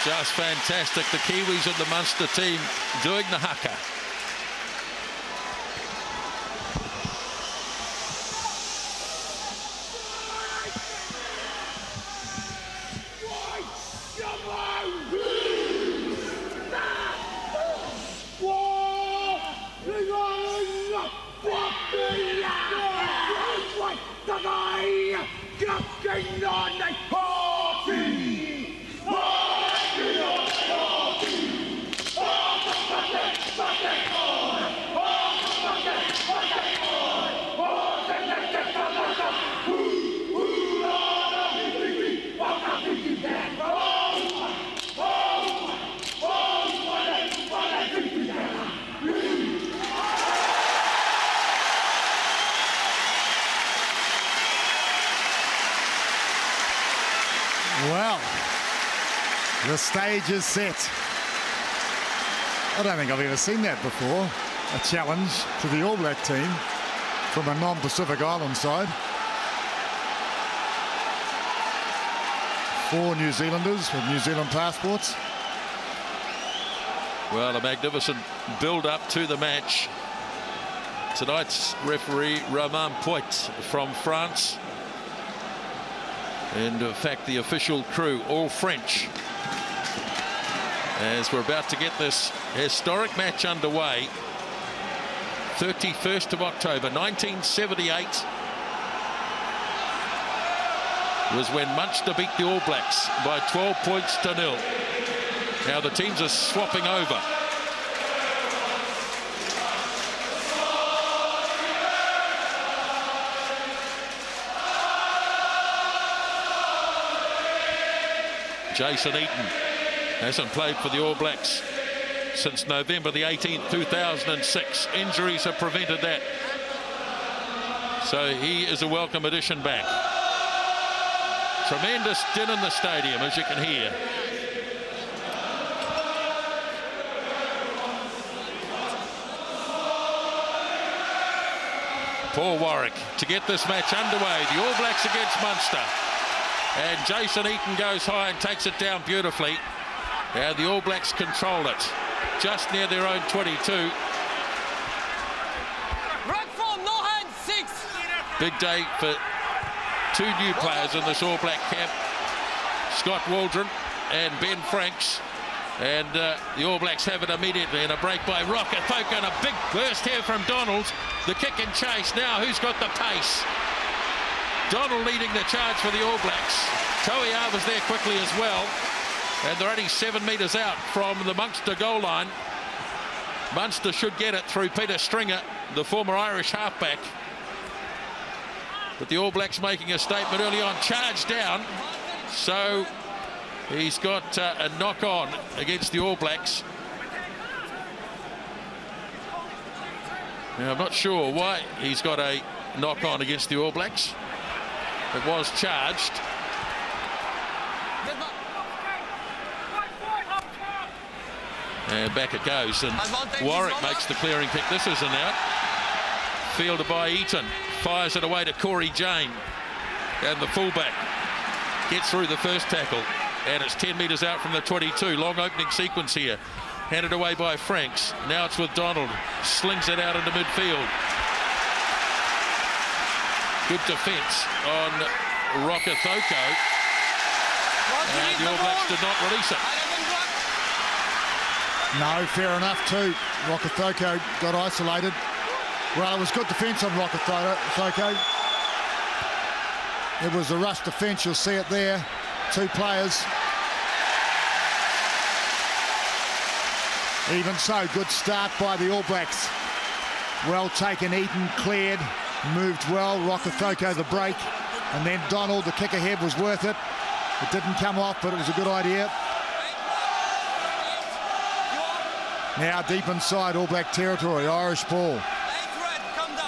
Just fantastic. The Kiwis and the Munster team doing the haka. Well, the stage is set. I don't think I've ever seen that before. A challenge to the All Black team from a non-Pacific Island side. 4 New Zealanders with New Zealand passports. Well, a magnificent build-up to the match. Tonight's referee, Romain Poit from France. And in fact, the official crew, all French. As we're about to get this historic match underway. 31st of October, 1978 was when Munster beat the All Blacks by 12 points to 0. Now the teams are swapping over. Jason Eaton hasn't played for the All Blacks since November the 18th, 2006. Injuries have prevented that. So he is a welcome addition back. Tremendous din in the stadium, as you can hear. Paul Warwick to get this match underway. The All Blacks against Munster. And Jason Eaton goes high and takes it down beautifully. And the All Blacks control it. Just near their own 22. Big day for 2 new players in this All Black camp. Scott Waldron and Ben Franks. And the All Blacks have it immediately in a break by Rokocoko, and a big burst here from Donald. The kick and chase. Now who's got the pace? Donald leading the charge for the All Blacks. Toia was there quickly as well. And they're only 7 metres out from the Munster goal line. Munster should get it through Peter Stringer, the former Irish halfback. But the All Blacks making a statement early on. Charge down. So he's got a knock-on against the All Blacks. Now, I'm not sure why he's got a knock-on against the All Blacks. It was charged. And back it goes, and Warwick makes the clearing kick. This isn't out. Fielded by Eaton. Fires it away to Corey Jane. And the fullback gets through the first tackle. And it's 10 metres out from the 22. Long opening sequence here. Handed away by Franks. Now it's with Donald. Slings it out into midfield. Good defence on Rokocoko. And the All Blacks did not release it. No, fair enough too. Rokocoko got isolated. Well, it was good defence on Rokocoko. It was a rush defence, you'll see it there. 2 players. Even so, good start by the All Blacks. Well taken, Eaton cleared, moved well. Rokocoko the break, and then Donald, the kick ahead was worth it. It didn't come off, but it was a good idea. Now deep inside All Black territory, Irish ball.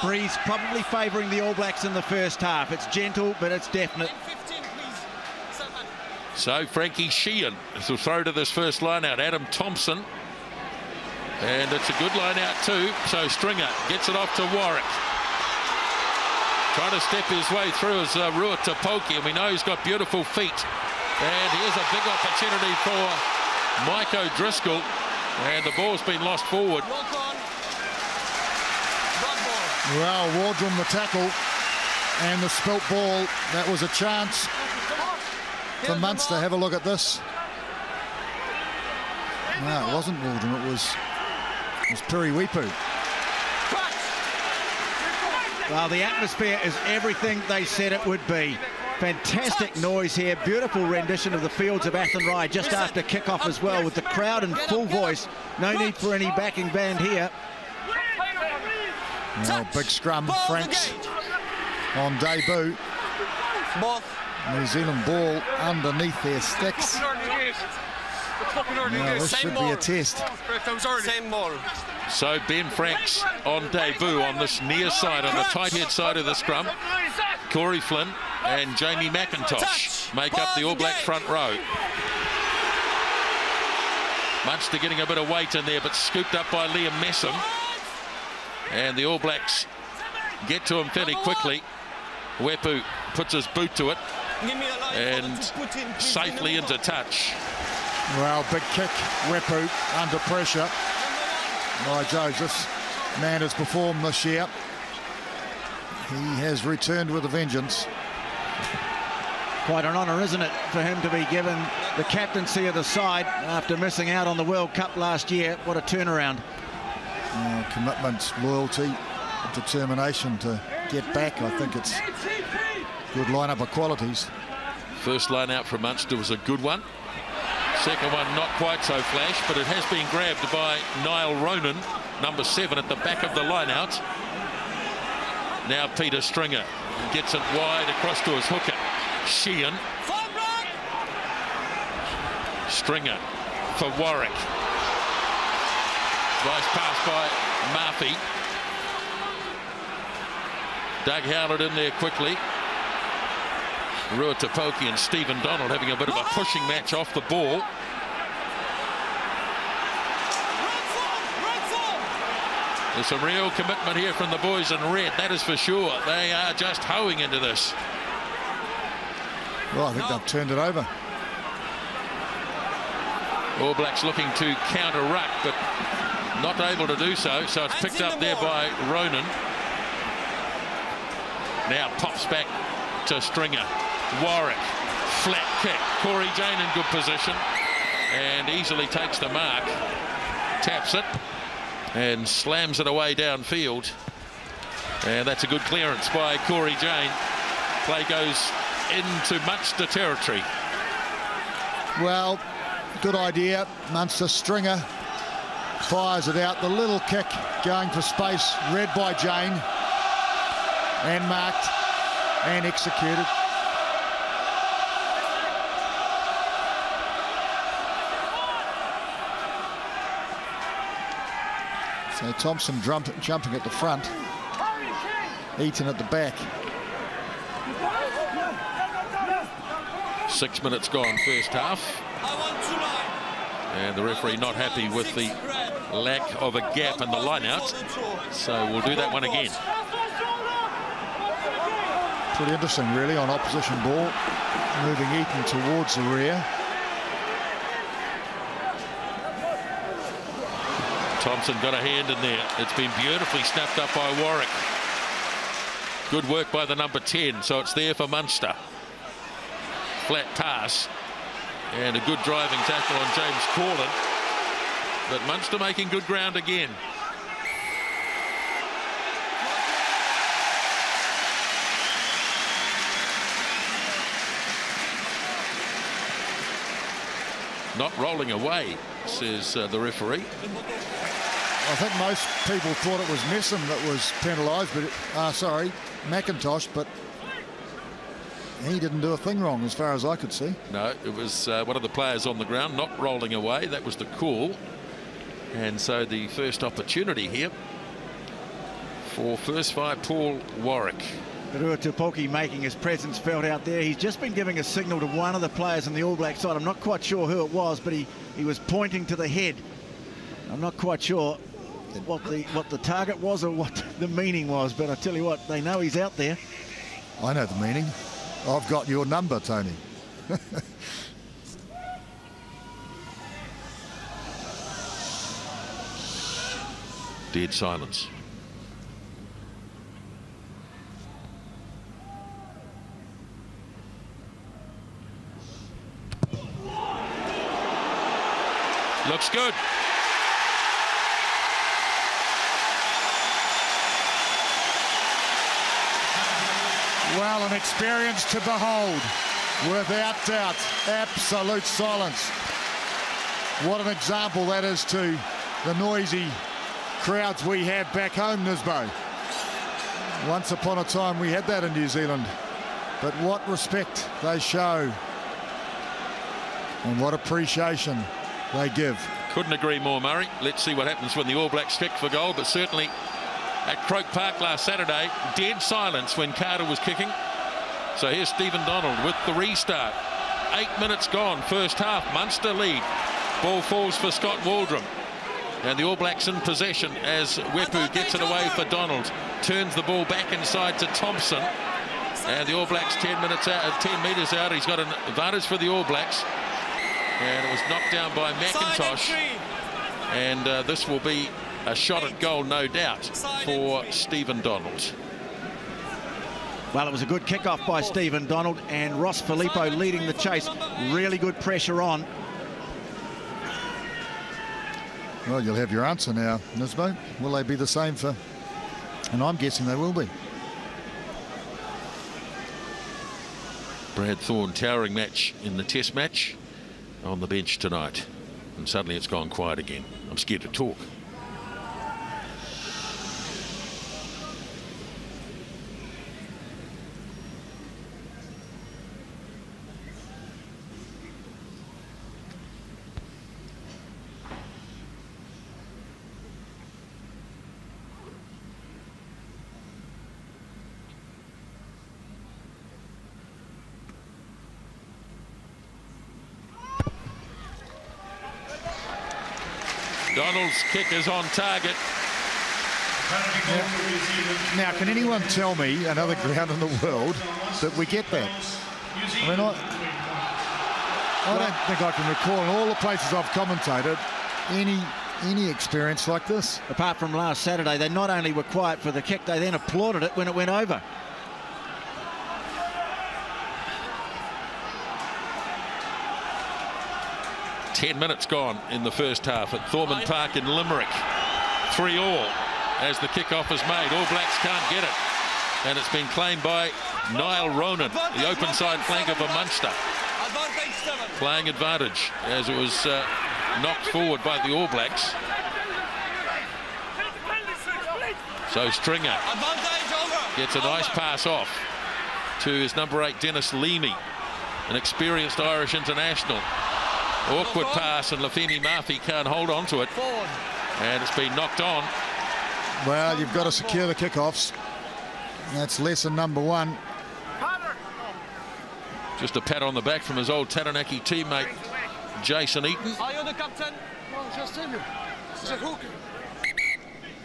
Breeze probably favouring the All Blacks in the first half. It's gentle, but it's definite. So Frankie Sheehan will throw to this first line out. Adam Thompson. And it's a good line out too. So Stringer gets it off to Warwick. Trying to step his way through as Rua Tapoki, and we know he's got beautiful feet. And here's a big opportunity for Mike O'Driscoll, and the ball's been lost forward. Well, Waldron the tackle and the spilt ball. That was a chance for Munster. Have a look at this. No, it wasn't Waldron, it was Piriwipu. Well, the atmosphere is everything they said it would be. Fantastic noise here. Beautiful rendition of the Fields of Athenry just after kickoff as well, with the crowd in full voice. No need for any backing band here. Well, big scrum, Franks on debut. New Zealand ball underneath their sticks. Now, this should be a test. So Ben Franks on debut on this near side, on the tight head side of the scrum. Corey Flynn and Jamie McIntosh make up the All Black front row. Munster getting a bit of weight in there, but scooped up by Liam Messam. And the All Blacks get to him fairly quickly. Wepu puts his boot to it and safely into touch. Well, big kick, Wepu under pressure. By Jove, this man has performed this year. He has returned with a vengeance. Quite an honour, isn't it, for him to be given the captaincy of the side after missing out on the World Cup last year. What a turnaround. Commitment, loyalty, determination to get back. I think it's a good lineup of qualities. First line out from Munster was a good one. Second one not quite so flash, but it has been grabbed by Niall Ronan, number 7, at the back of the line out. Now Peter Stringer gets it wide across to his hooker, Sheehan. Stringer for Warwick. Nice pass by Murphy. Doug Howlett in there quickly. Rokocoko and Stephen Donald having a bit of a pushing match off the ball. There's some real commitment here from the boys in red, that is for sure. They are just hoeing into this. Well, I think they've turned it over. All Blacks looking to counter ruck, but not able to do so. So it's picked up there by Ronan. Now pops back to Stringer. Warwick, flat kick. Corey Jane in good position and easily takes the mark. Taps it and slams it away downfield. And that's a good clearance by Corey Jane. Play goes into Munster territory. Well, good idea. Munster. Stringer fires it out. The little kick going for space, read by Jane and marked and executed. So Thompson jumping at the front, Eaton at the back. 6 minutes gone, first half. And the referee not happy with the lack of a gap in the line-out. So we'll do that one again. Pretty interesting, really, on opposition ball. Moving Eaton towards the rear. Thompson got a hand in there. It's been beautifully snapped up by Warwick. Good work by the number 10, so it's there for Munster. Flat pass and a good driving tackle on James Corlin. But Munster making good ground again. Not rolling away, says the referee. I think most people thought it was Messam that was penalised, but sorry, McIntosh, but he didn't do a thing wrong as far as I could see. No, it was one of the players on the ground not rolling away. That was the call. And so the first opportunity here for first five, Paul Warwick. Rokocoko making his presence felt out there. He's just been giving a signal to one of the players on the All Black side. I'm not quite sure who it was, but he was pointing to the head. I'm not quite sure what the target was or what the meaning was, but I tell you what, they know he's out there. I know the meaning. I've got your number, Tony. Dead silence. Looks good. Well, an experience to behold. Without doubt, absolute silence. What an example that is to the noisy crowds we have back home, Nisbo. Once upon a time we had that in New Zealand. But what respect they show and what appreciation they give. Couldn't agree more, Murray. Let's see what happens when the All Blacks kick for goal, but certainly at Croke Park last Saturday, dead silence when Carter was kicking. So here's Stephen Donald with the restart. 8 minutes gone, first half. Munster lead. Ball falls for Scott Waldron. And the All Blacks in possession as Wepu gets it away for Donald. Turns the ball back inside to Thompson. And the All Blacks 10 metres out. He's got an advantage for the All Blacks. And it was knocked down by McIntosh. And this will be a shot at goal, no doubt, for Stephen Donald. Well, it was a good kick-off by Stephen Donald, and Ross Filippo leading the chase. Really good pressure on. Well, you'll have your answer now, Nisbo. Will they be the same for... And I'm guessing they will be. Brad Thorne, towering match in the test match, on the bench tonight. And suddenly it's gone quiet again. I'm scared to talk. Donald's kick is on target. Now, can anyone tell me another ground in the world that we get that? I mean, I don't think I can recall in all the places I've commentated any experience like this. Apart from last Saturday, they not only were quiet for the kick, they then applauded it when it went over. Ten minutes gone in the first half at Thomond Park in Limerick. 3-3 as the kickoff is made. All Blacks can't get it. And it's been claimed by Niall Ronan, the open side flanker for Munster. Playing advantage as it was knocked forward by the All Blacks. So Stringer gets a nice pass off to his number 8, Dennis Leamy, an experienced Irish international. Awkward pass, and Lafemi Murphy can't hold on to it. And it's been knocked on. Well, you've got to secure the kickoffs. That's lesson number 1. Just a pat on the back from his old Taranaki teammate, Jason Eaton. Are you the captain? No, just him. It's a hook.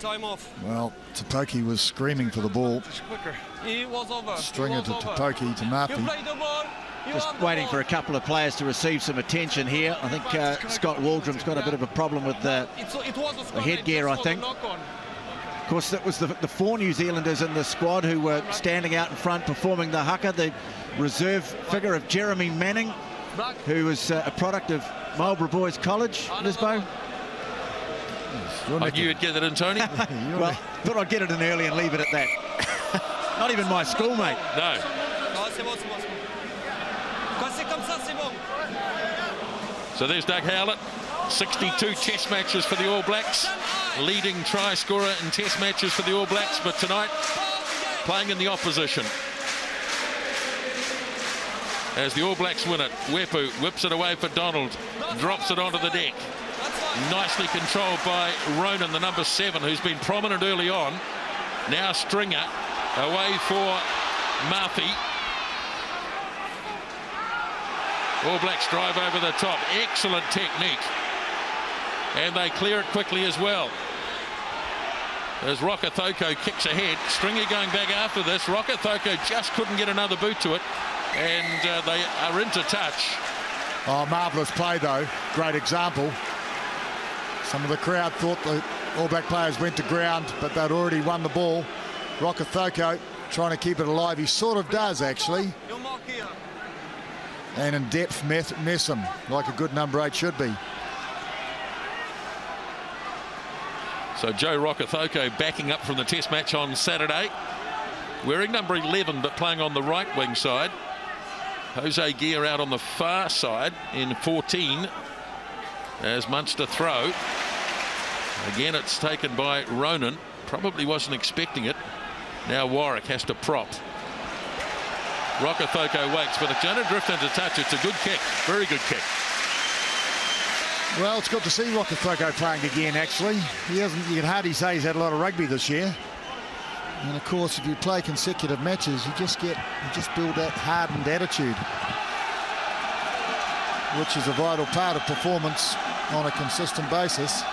Time off. Well, Tupoki was screaming for the ball. He was over. Stringer to Tupoki to Murphy. You play the ball. Just waiting for a couple of players to receive some attention here. I think Scott Waldron's got a bit of a problem with the headgear, I think. Of course, that was the 4 New Zealanders in the squad who were standing out in front performing the haka. The reserve figure of Jeremy Manning, who was a product of Marlborough Boys College, Lisbo. I knew you'd get that in, Tony. Well, thought I'd get it in early and leave it at that. Not even my schoolmate. No. So there's Doug Howlett. 62 test matches for the All Blacks. Leading try scorer in test matches for the All Blacks, but tonight playing in the opposition. As the All Blacks win it, Wepu whips it away for Donald. Drops it onto the deck. Nicely controlled by Ronan, the number 7, who's been prominent early on. Now Stringer away for Murphy. All Blacks drive over the top. Excellent technique. And they clear it quickly as well. As Rokocoko kicks ahead. Stringer going back after this. Rokocoko just couldn't get another boot to it. And they are into touch. Oh, marvellous play, though. Great example. Some of the crowd thought the All Black players went to ground, but they'd already won the ball. Rokocoko trying to keep it alive. He sort of does, actually. And in depth mess him, like a good number 8 should be. So Joe Rokocoko backing up from the test match on Saturday. Wearing number 11, but playing on the right wing side. Jose Gear out on the far side in 14 as Munster throw. Again, it's taken by Ronan. Probably wasn't expecting it. Now Warwick has to prop. Rokocoko waits, but it's going to drift into touch. It's a good kick. Very good kick. Well, it's good to see Rokocoko playing again, actually. You can hardly say he's had a lot of rugby this year. And of course, if you play consecutive matches, you just build that hardened attitude, which is a vital part of performance on a consistent basis.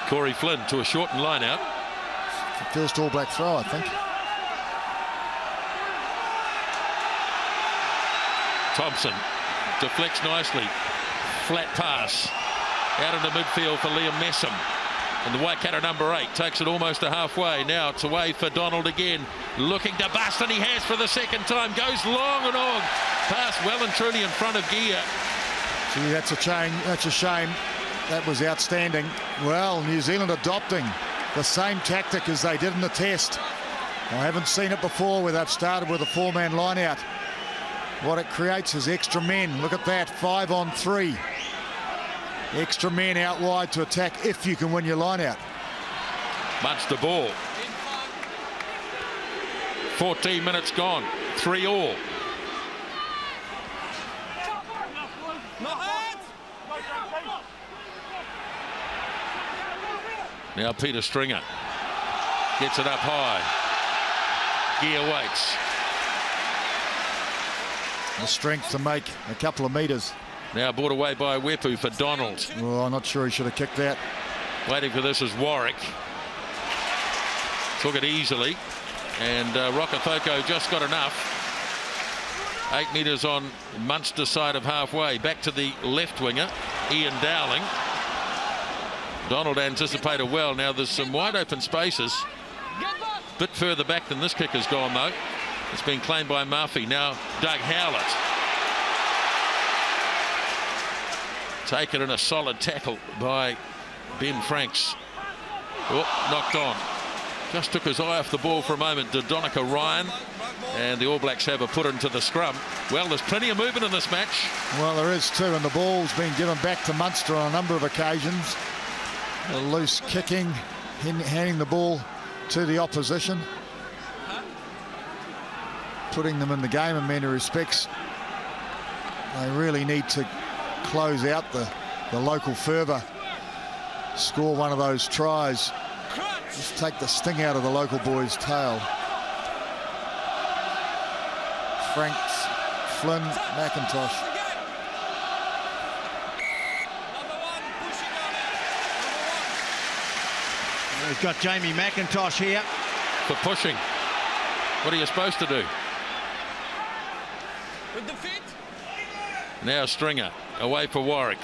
Corey Flynn to a shortened line out. The first All Black throw, I think. Thompson deflects nicely. Flat pass out into midfield for Liam Messam. And the Waikato number 8 takes it almost to halfway. Now it's away for Donald again. Looking to bust, and he has for the second time. Goes long and on. Pass well and truly in front of Gear. Gee, that's a shame. That's a shame. That was outstanding. Well, New Zealand adopting the same tactic as they did in the test. I haven't seen it before where they've started with a 4-man line out. What it creates is extra men. Look at that, 5 on 3. Extra men out wide to attack if you can win your line out. Munster ball. 14 minutes gone. 3-all. Now Peter Stringer gets it up high. Gear waits. The strength to make a couple of metres. Now brought away by Wepu for Donald. Well, I'm not sure he should have kicked that. Waiting for this is Warwick. Took it easily. And Rokocoko just got enough. 8 metres on Munster side of halfway. Back to the left winger, Ian Dowling. Donald anticipated well. Now there's some wide open spaces. A bit further back than this kick has gone, though. It's been claimed by Murphy. Now Doug Howlett. Taken in a solid tackle by Ben Franks. Oh, knocked on. Just took his eye off the ball for a moment. Did Donica Ryan. And the All Blacks have a put into the scrum. Well, there's plenty of movement in this match. Well, there is too, and the ball's been given back to Munster on a number of occasions. A loose kicking, handing the ball to the opposition. Putting them in the game in many respects. They really need to close out the local fervour. Score one of those tries. Just take the sting out of the local boy's tail. Franks, Flynn, McIntosh. We've got Jamie McIntosh here. For pushing. What are you supposed to do? With the feet. Now Stringer away for Warwick.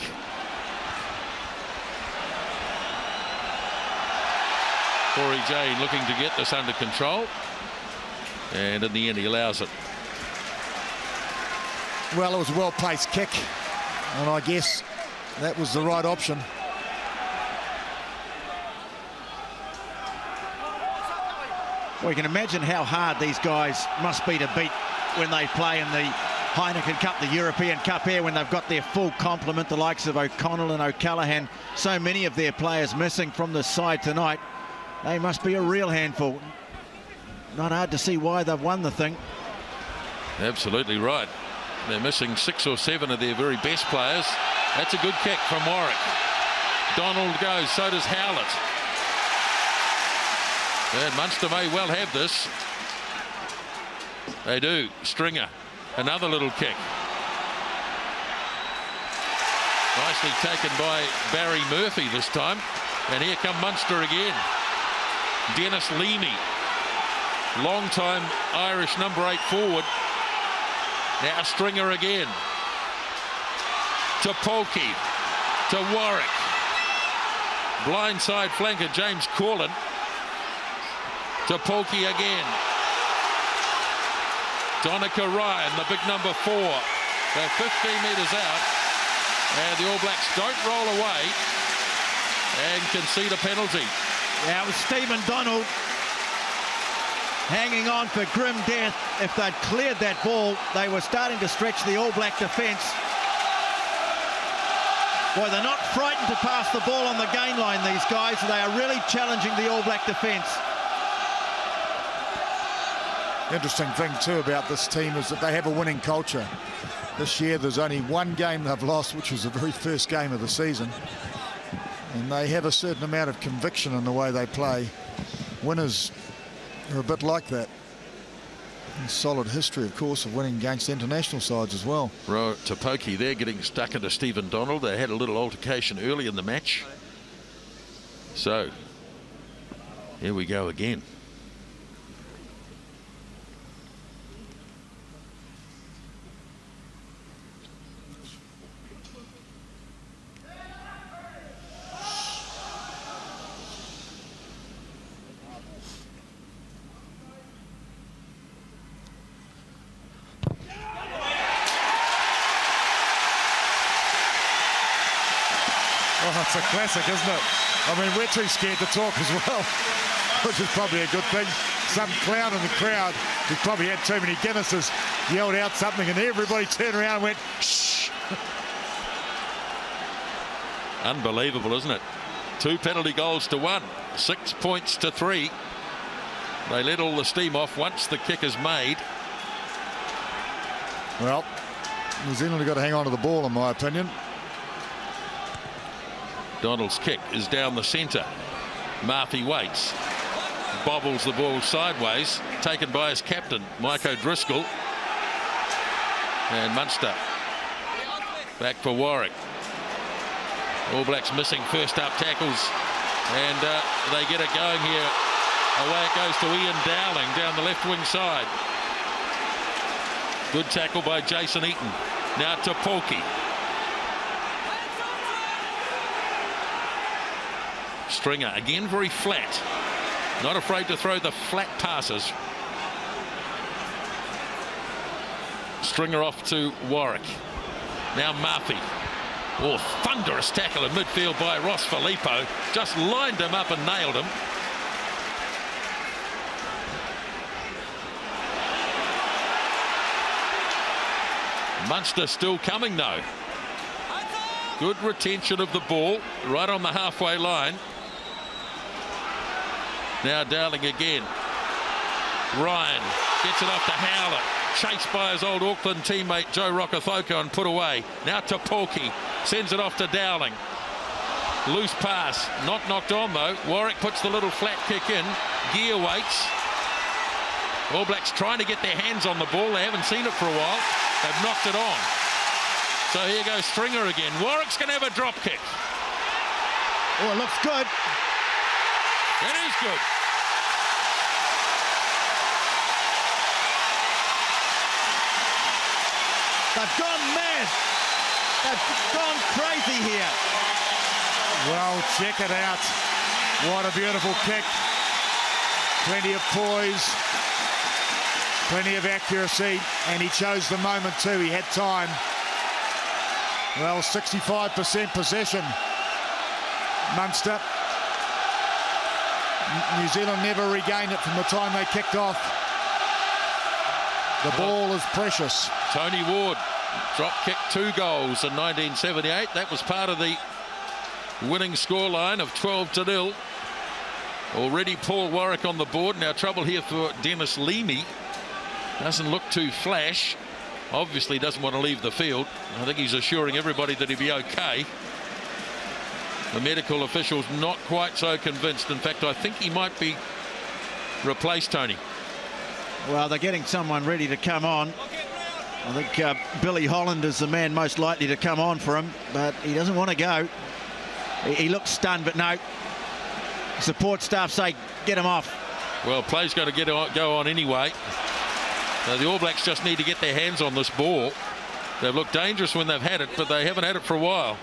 Corey Jane looking to get this under control. And in the end he allows it. Well, it was a well-placed kick, and I guess that was the right option. Well, you can imagine how hard these guys must be to beat when they play in the Heineken Cup, the European Cup here, when they've got their full complement, the likes of O'Connell and O'Callaghan. So many of their players missing from the side tonight. They must be a real handful. Not hard to see why they've won the thing. Absolutely right. They're missing 6 or 7 of their very best players. That's a good kick from Warwick. Donald goes, so does Howlett. And Munster may well have this. They do. Stringer, another little kick. Nicely taken by Barry Murphy this time. And here come Munster again. Dennis Leamy, long-time Irish number 8 forward. Now Stringer again. To Polkey. To Warwick. blindside flanker James Corlin to Polkey again. Donica Ryan, the big number 4. They're 15 metres out, and the All Blacks don't roll away and concede a penalty. Yeah, it was Stephen Donald hanging on for grim death. If they'd cleared that ball, they were starting to stretch the All Black defence. Boy, they're not frightened to pass the ball on the gain line, these guys. They are really challenging the All Black defence. Interesting thing too about this team is that they have a winning culture. This year there's only one game they've lost, which was the very first game of the season. And they have a certain amount of conviction in the way they play. Winners are a bit like that. A solid history, of course, of winning against international sides as well. To Polkey, they're getting stuck into Stephen Donald. They had a little altercation early in the match. So, here we go again. Oh, it's a classic, isn't it? I mean, we're too scared to talk as well, which is probably a good thing. Some clown in the crowd who probably had too many Guinnesses yelled out something, and everybody turned around and went, shh. Unbelievable, isn't it? 2 penalty goals to 1, 6 points to 3. They let all the steam off once the kick is made. Well, New Zealand have got to hang on to the ball, in my opinion. Donald's kick is down the centre. Murphy waits, bobbles the ball sideways, taken by his captain, Mike O'Driscoll. And Munster back for Warwick. All Blacks missing first up tackles, and they get it going here. Away it goes to Ian Dowling down the left wing side. Good tackle by Jason Eaton. Now to Polkey. Stringer again very flat, not afraid to throw the flat passes. Stringer off to Warwick. Now Murphy. Oh, thunderous tackle in midfield by Ross Filippo. Just lined him up and nailed him. Munster still coming though. Good retention of the ball right on the halfway line. Now Dowling again. Ryan gets it off to Howler. Chased by his old Auckland teammate Joe Rokocoko and put away. Now to Polkey. Sends it off to Dowling. Loose pass. Not knocked on though. Warwick puts the little flat kick in. Gear waits. All Blacks trying to get their hands on the ball. They haven't seen it for a while. They've knocked it on. So here goes Stringer again. Warwick's going to have a drop kick. Oh, it looks good. It is good. They've gone mad. They've gone crazy here. Well, check it out. What a beautiful kick. Plenty of poise. Plenty of accuracy. And he chose the moment too. He had time. Well, 65% possession. Munster. New Zealand never regained it from the time they kicked off. The ball is precious. Tony Ward drop kicked 2 goals in 1978. That was part of the winning scoreline of 12-0. Already Paul Warwick on the board. Now trouble here for Dennis Leamy. Doesn't look too flash. Obviously doesn't want to leave the field. I think he's assuring everybody that he'll be okay. The medical official's not quite so convinced. In fact, I think he might be replaced, Tony. Well, they're getting someone ready to come on. I think Billy Holland is the man most likely to come on for him, but he doesn't want to go. He looks stunned, but no. Support staff say, get him off. Well, play's going to go on anyway. The All Blacks just need to get their hands on this ball. They've looked dangerous when they've had it, but they haven't had it for a while.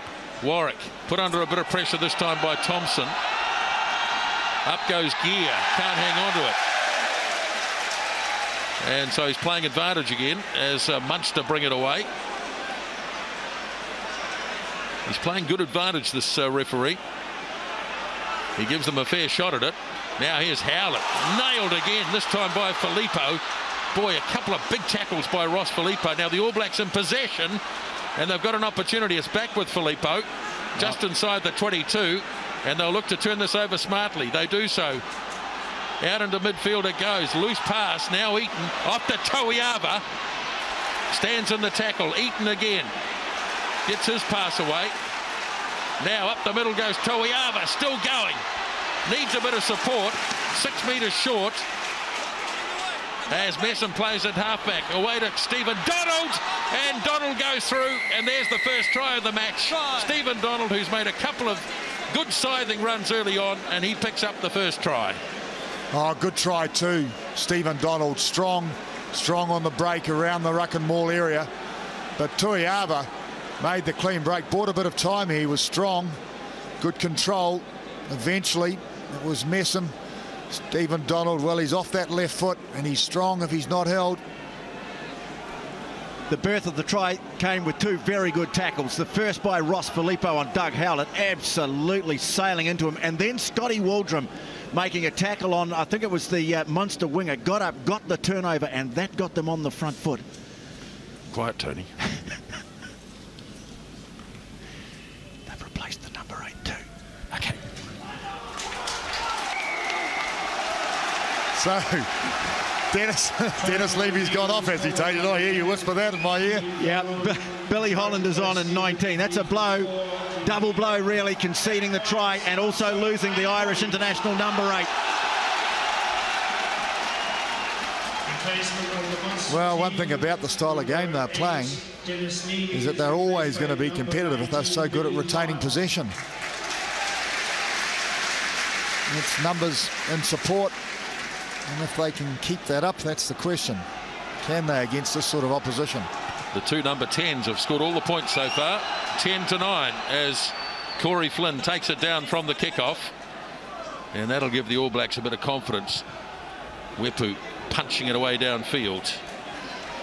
Warwick put under a bit of pressure this time by Thompson. Up goes Gear, can't hang on to it. And so he's playing advantage again as Munster bring it away. He's playing good advantage, this referee. He gives them a fair shot at it. Now here's Howlett, nailed again, this time by Filippo. Boy, a couple of big tackles by Ross Filippo. Now the All Blacks in possession, and they've got an opportunity. It's back with Filippo, just inside the 22, and they'll look to turn this over smartly. They do so. Out into midfield it goes. Loose pass. Now Eaton off to Toiava. Stands in the tackle. Eaton again. Gets his pass away. Now up the middle goes Toiava. Still going. Needs a bit of support. 6 metres short. As Messam plays at halfback. Away to Stephen Donald. And Donald goes through. And there's the first try of the match. Stephen Donald, who's made a couple of good scything runs early on. And he picks up the first try. Oh, good try too. Stephen Donald, strong on the break around the ruck and maul area. But Toiava made the clean break, bought a bit of time here. He was strong, good control. Eventually, it was Messam. Stephen Donald, well, he's off that left foot, and he's strong if he's not held. The birth of the try came with two very good tackles. The first by Ross Filippo on Doug Howlett, absolutely sailing into him. And then Scotty Waldrum making a tackle on, I think it was the Munster winger, got up, got the turnover, and that got them on the front foot. Quiet, Tony. They've replaced the number 8 too. Okay. So, Dennis Levy's gone off, has he, Tony? Did I hear you whisper that in my ear? Yeah, Billy Holland is on in 19. That's a blow, double blow really, conceding the try and also losing the Irish international number 8. Well, one thing about the style of game they're playing is that they're always going to be competitive if they're so good at retaining possession. It's numbers and support. And if they can keep that up, that's the question. Can they against this sort of opposition? The two number 10s have scored all the points so far. 10-9 as Corey Flynn takes it down from the kickoff. And that'll give the All Blacks a bit of confidence. Wepu punching it away downfield.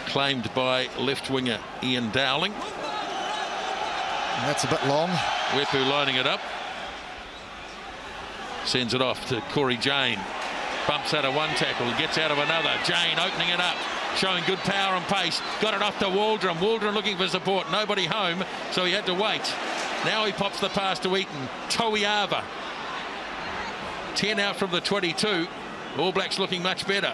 Claimed by left winger Ian Dowling. And that's a bit long. Wepu lining it up. Sends it off to Corey Jane. Bumps out of one tackle, gets out of another. Jane opening it up, showing good power and pace. Got it off to Waldrum. Waldrum looking for support. Nobody home, so he had to wait. Now he pops the pass to Eaton. Toiava. 10 out from the 22. All Blacks looking much better.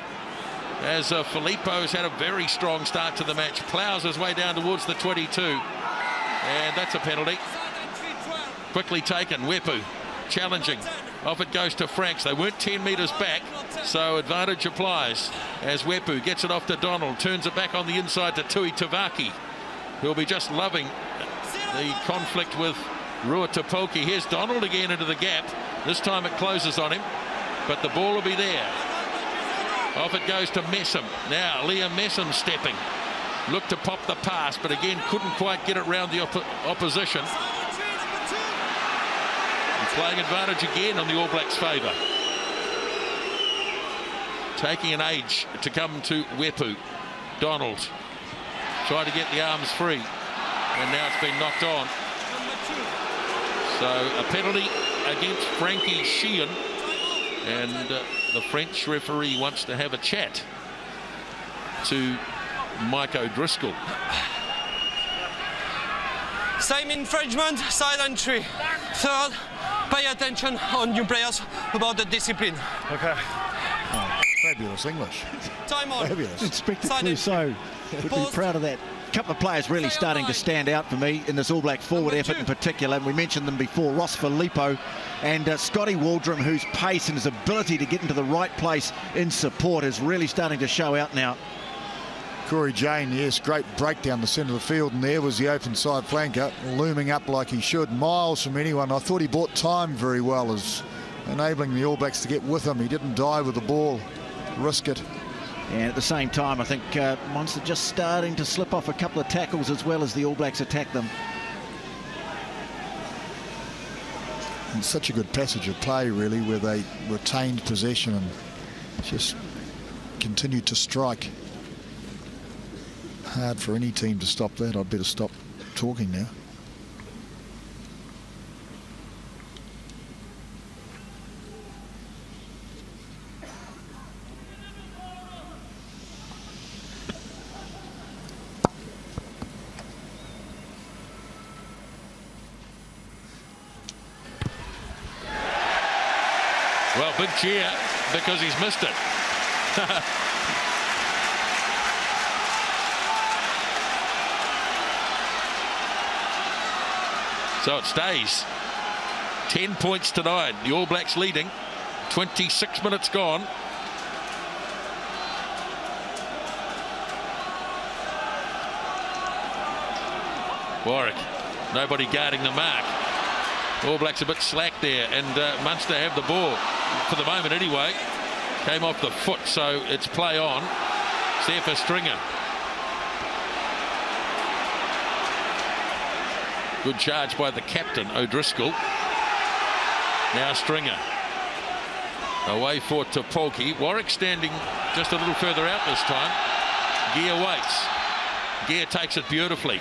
As Filippo's had a very strong start to the match. Ploughs his way down towards the 22. And that's a penalty. Quickly taken. Wepu challenging. Off it goes to Franks. They weren't 10 metres back, so advantage applies as Wepu gets it off to Donald, turns it back on the inside to Tui Tavaki, who'll be just loving the conflict with Rokocoko. Here's Donald again into the gap. This time it closes on him, but the ball will be there. Off it goes to Messam. Now Liam Messam stepping. Looked to pop the pass, but again couldn't quite get it round the opposition. Playing advantage again on the All Blacks' favour. Taking an age to come to Wepu. Donald tried to get the arms free, and now it's been knocked on. So a penalty against Frankie Sheehan, and the French referee wants to have a chat to Mike O'Driscoll. Same infringement, silent tree. Third, pay attention on new players about the discipline. Okay. Oh, fabulous English. Time on. Fabulous. Inspector Clouseau would be proud of that. A couple of players really starting to stand out for me in this All Black forward effort in particular. And we mentioned them before, Ross Filippo and Scotty Waldrum, whose pace and his ability to get into the right place in support is really starting to show out now. Corey Jane, yes, great break down the centre of the field, and there was the open side flanker looming up like he should, miles from anyone. I thought he bought time very well, as enabling the All Blacks to get with him. He didn't die with the ball, risk it. And at the same time, I think Munster just starting to slip off a couple of tackles as well as the All Blacks attack them. It's such a good passage of play, really, where they retained possession and just continued to strike. Hard for any team to stop that. I'd better stop talking now. Well, big cheer because he's missed it. So it stays 10 points to 9. The All Blacks leading. 26 minutes gone. Warwick, nobody guarding the mark. All Blacks a bit slack there, and Munster have the ball for the moment anyway. Came off the foot, so it's play on. It's there for Stringer. Good charge by the captain, O'Driscoll. Now Stringer. Away for Topolki. Warwick standing just a little further out this time. Gear waits. Gear takes it beautifully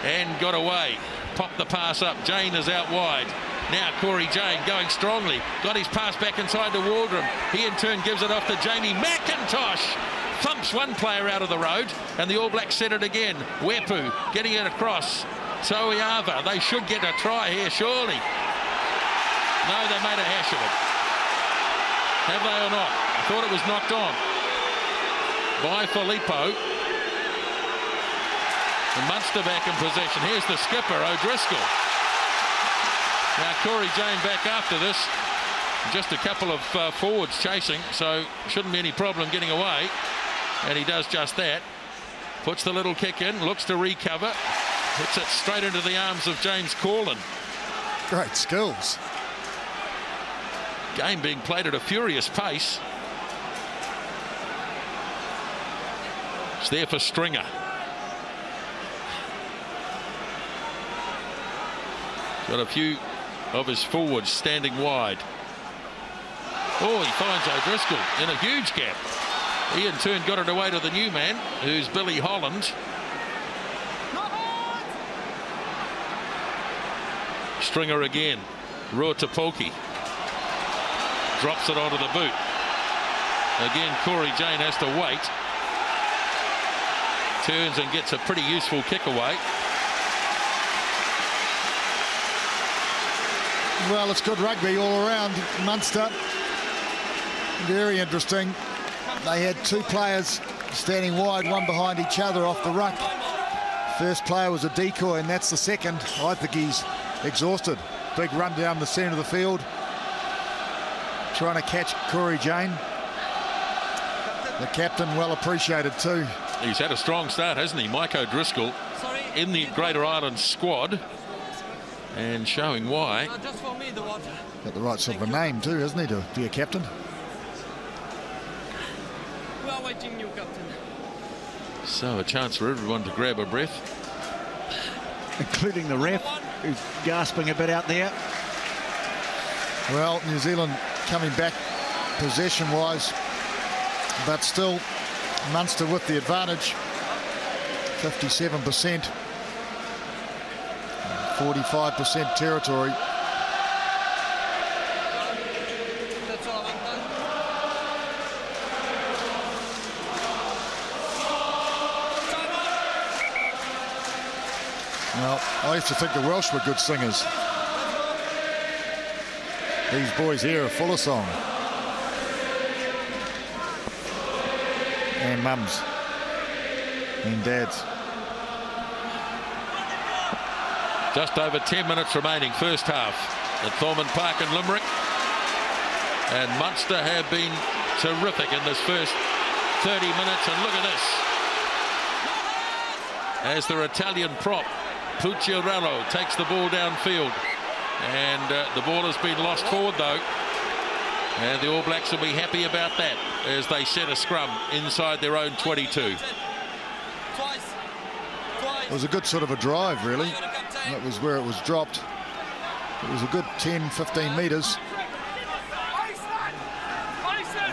and got away. Popped the pass up. Jane is out wide. Now Corey Jane going strongly. Got his pass back inside to Waldron. He in turn gives it off to Jamie McIntosh. Thumps one player out of the road, and the All Blacks set it again. Wepu getting it across. Toiava, they should get a try here, surely. No, they made a hash of it. Have they or not? I thought it was knocked on by Filippo. And Munster back in possession. Here's the skipper, O'Driscoll. Now Corey Jane back after this. Just a couple of forwards chasing, so shouldn't be any problem getting away. And he does just that. Puts the little kick in, looks to recover. Hits it straight into the arms of James Corlin. Great skills. Game being played at a furious pace. It's there for Stringer. Got a few of his forwards standing wide. Oh, he finds O'Driscoll in a huge gap. He in turn got it away to the new man, who's Billy Holland. Stringer again. Rokocoko drops it onto the boot. Again, Corey Jane has to wait. Turns and gets a pretty useful kick away. Well, it's good rugby all around. Munster, very interesting. They had two players standing wide, one behind each other off the ruck. First player was a decoy, and that's the second. I think he's exhausted. Big run down the centre of the field, trying to catch Corey Jane. The captain well appreciated too. He's had a strong start, hasn't he? Mike O'Driscoll in the Greater Island squad, and showing why. Got the right sort of a name too, hasn't he, to be a captain? We are waiting, new captain. So a chance for everyone to grab a breath, including the ref, who's gasping a bit out there. Well, New Zealand coming back possession-wise, but still Munster with the advantage. 57%, 45% territory. Well, I used to think the Welsh were good singers. These boys here are full of song. And mums. And dads. Just over 10 minutes remaining, first half at Thomond Park in Limerick. And Munster have been terrific in this first 30 minutes. And look at this. As their Italian prop, Pucciarello, takes the ball downfield. And the ball has been lost forward, though. And the All Blacks will be happy about that as they set a scrum inside their own 22. It was a good sort of a drive, really. That was where it was dropped. It was a good 10-15 metres.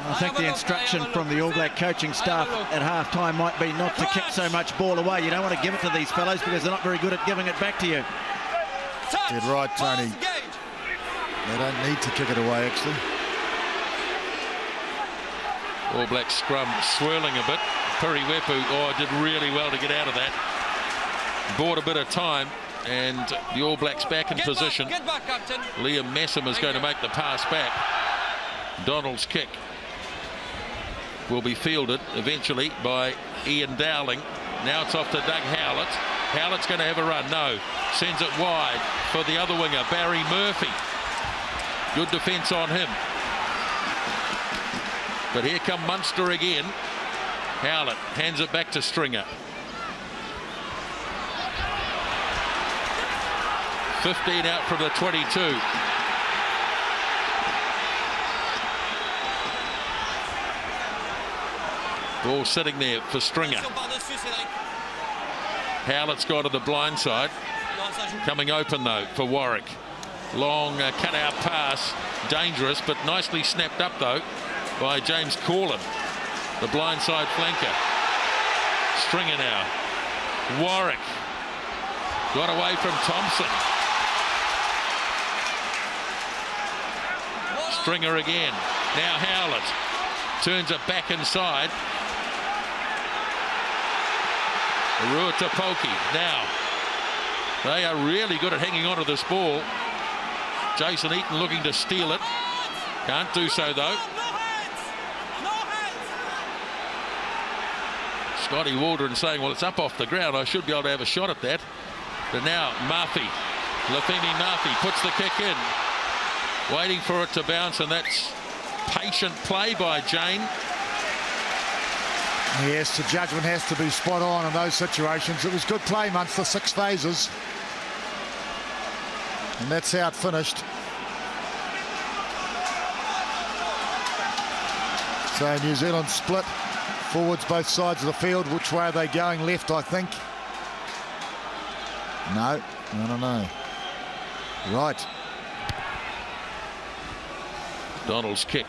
I think the instruction from the All Black coaching staff at half-time might be not to kick so much ball away. You don't want to give it to these fellows because they're not very good at giving it back to you. Dead right, Tony. They don't need to kick it away, actually. All Black scrum swirling a bit. Piriwepu, did really well to get out of that. Bought a bit of time, and the All Blacks back in position. Get back, Captain. Liam Messam is going to make the pass back. Donald's kick will be fielded eventually by Ian Dowling. Now it's off to Doug Howlett. Howlett's going to have a run. No. Sends it wide for the other winger, Barry Murphy. Good defence on him. But here come Munster again. Howlett hands it back to Stringer. 15 out from the 22. Ball sitting there for Stringer. Howlett's gone to the blind side. Coming open though for Warwick. Long cut-out pass. Dangerous, but nicely snapped up though by James Corlin, the blindside flanker. Stringer now. Warwick got away from Thompson. Stringer again. Now Howlett turns it back inside. Rokocoko. Now they are really good at hanging on to this ball. Jason Eaton looking to steal it. Can't do so though. Scotty Waldron saying, well, it's up off the ground. I should be able to have a shot at that. But now Murphy, Lafemi Murphy puts the kick in. Waiting for it to bounce, and that's patient play by Jane. Yes, the judgment has to be spot on in those situations. It was good play, Munster, 6 phases. And that's how it finished. So New Zealand split. Forwards both sides of the field. Which way are they going? Left, I think. No, I don't know. Right. Donald's kick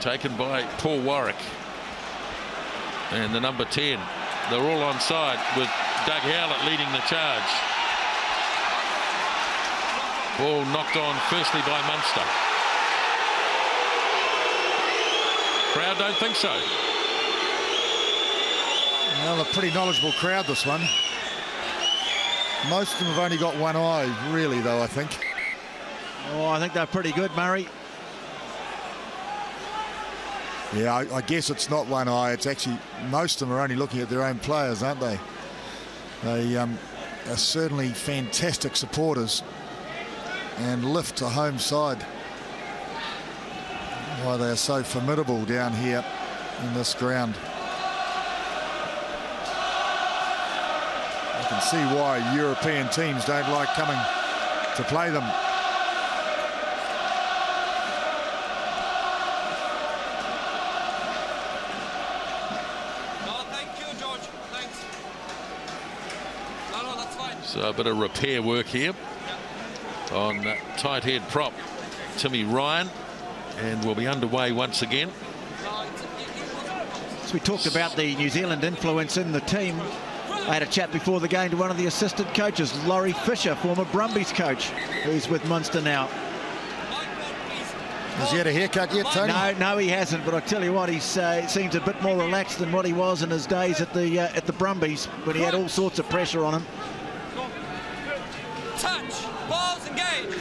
taken by Paul Warwick. And the number 10. They're all on side with Doug Howlett leading the charge. Ball knocked on firstly by Munster. Crowd don't think so. Well, a pretty knowledgeable crowd, this one. Most of them have only got one eye, really, though, I think. Oh, I think they're pretty good, Murray. Yeah, I guess it's not one eye. It's actually, most of them are only looking at their own players, aren't they? They are certainly fantastic supporters and lift the home side. Why they are so formidable down here in this ground. I can see why European teams don't like coming to play them. So a bit of repair work here on tight head prop Timmy Ryan, and we'll be underway once again. So we talked about the New Zealand influence in the team. I had a chat before the game to one of the assistant coaches, Laurie Fisher, former Brumbies coach, who's with Munster now. Has he had a haircut yet, Tony? No, he hasn't. But I tell you what, he seems a bit more relaxed than what he was in his days at the Brumbies, when he had all sorts of pressure on him. Touch, balls engaged.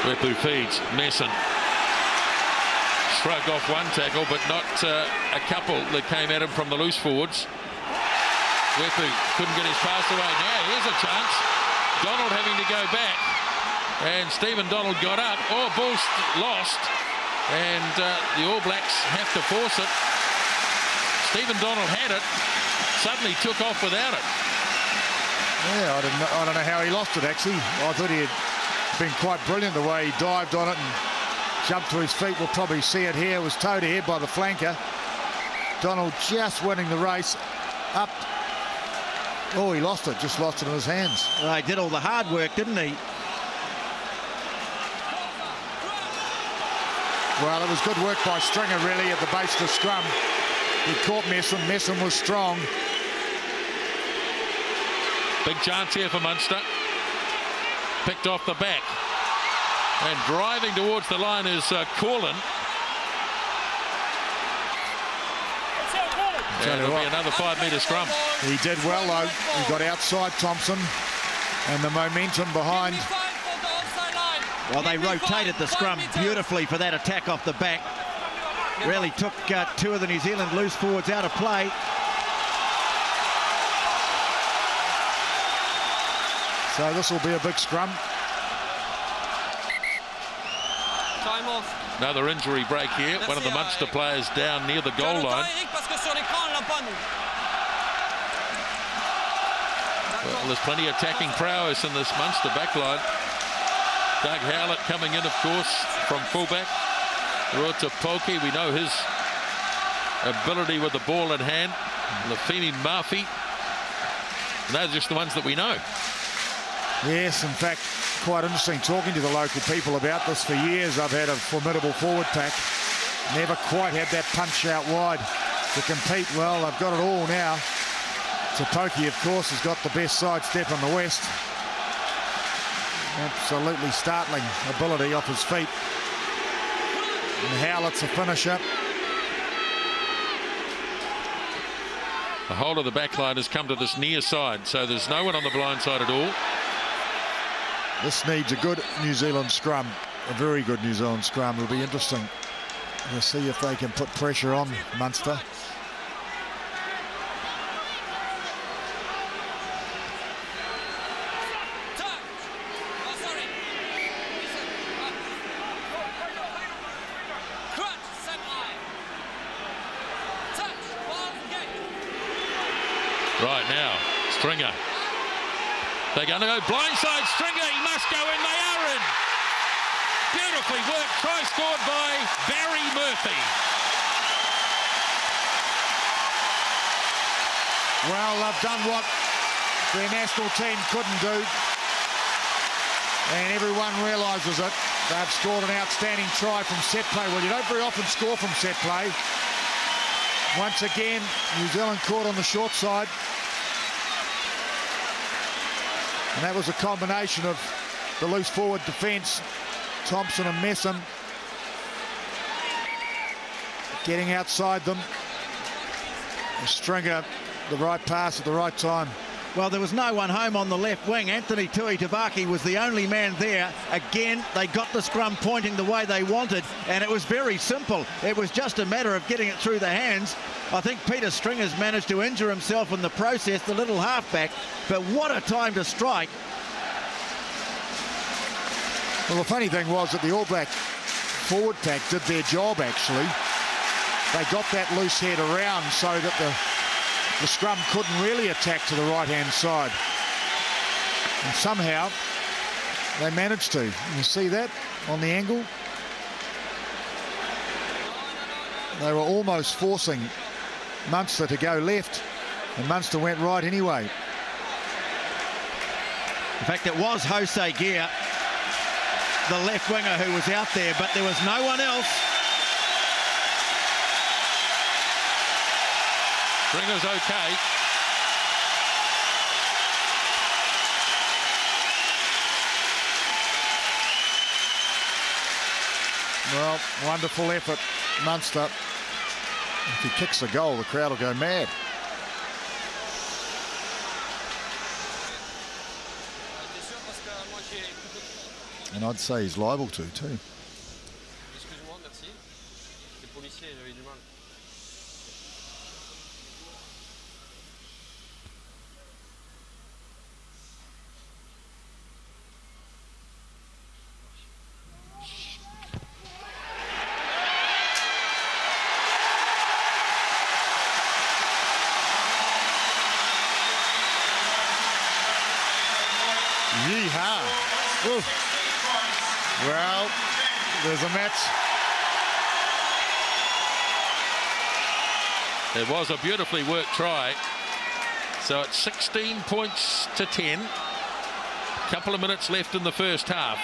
Wepu feeds Messon. Shrugged off one tackle, but not a couple that came at him from the loose forwards. Wepu couldn't get his pass away. Now here's a chance. Donald having to go back, and Stephen Donald got up. Oh, ball's lost, and the All Blacks have to force it. Stephen Donald had it, suddenly took off without it. Yeah, I don't know how he lost it, actually. I thought he had been quite brilliant the way he dived on it and jumped to his feet. We'll probably see it here. It was towed ahead by the flanker. Donald just winning the race. Up. Oh, he lost it. Just lost it in his hands. Well, he did all the hard work, didn't he? Well, it was good work by Stringer, really, at the base of the scrum. He caught Messam. Messam was strong. Big chance here for Munster. Picked off the back. And driving towards the line is Corlin. And it'll be another 5-metre scrum. He did well, though. He got outside Thompson. And the momentum behind. Well, they rotated the scrum beautifully for that attack off the back. Really took two of the New Zealand loose forwards out of play. So this will be a big scrum. Time off. Another injury break here. One of the Munster players down near the goal line. Well, there's plenty of attacking prowess in this Munster backline. Doug Howlett coming in, of course, from fullback. Rokocoko, we know his ability with the ball in hand. Lafini Murphy. And those are just the ones that we know. Yes, in fact, quite interesting talking to the local people about this. For years, I've had a formidable forward pack. Never quite had that punch out wide to compete. Well, I've got it all now. Topoki, of course, has got the best sidestep in the West. Absolutely startling ability off his feet. And Howlett's a finisher. The whole of the back line has come to this near side, so there's no one on the blind side at all. This needs a good New Zealand scrum, a very good New Zealand scrum. It'll be interesting to see if they can put pressure on Munster. Right now, Stringer. They're going to go blindside Stringer. He must go in. They are in. Beautifully worked. Try scored by Barry Murphy. Well, they've done what their national team couldn't do. And everyone realises it. They've scored an outstanding try from set play. Well, you don't very often score from set play. Once again, New Zealand caught on the short side. And that was a combination of the loose forward defence, Thompson and Messam, getting outside them. And Stringer, the right pass at the right time. Well, there was no one home on the left wing. Anthony Tuitavaki was the only man there. Again, they got the scrum pointing the way they wanted, and it was very simple. It was just a matter of getting it through the hands. I think Peter Stringer's managed to injure himself in the process, the little halfback, but what a time to strike. Well, the funny thing was that the All Black forward pack did their job, actually. They got that loose head around so that the scrum couldn't really attack to the right-hand side. And somehow they managed to. You see that on the angle? They were almost forcing Munster to go left, and Munster went right anyway. In fact, it was Jose Gear, the left winger, who was out there, but there was no one else. Stringer's okay. Well, wonderful effort, Munster. If he kicks the goal, the crowd will go mad. And I'd say he's liable to, too. Yeehaw. Oof. Well, there's a match. It was a beautifully worked try. So it's 16 points to 10. A couple of minutes left in the first half.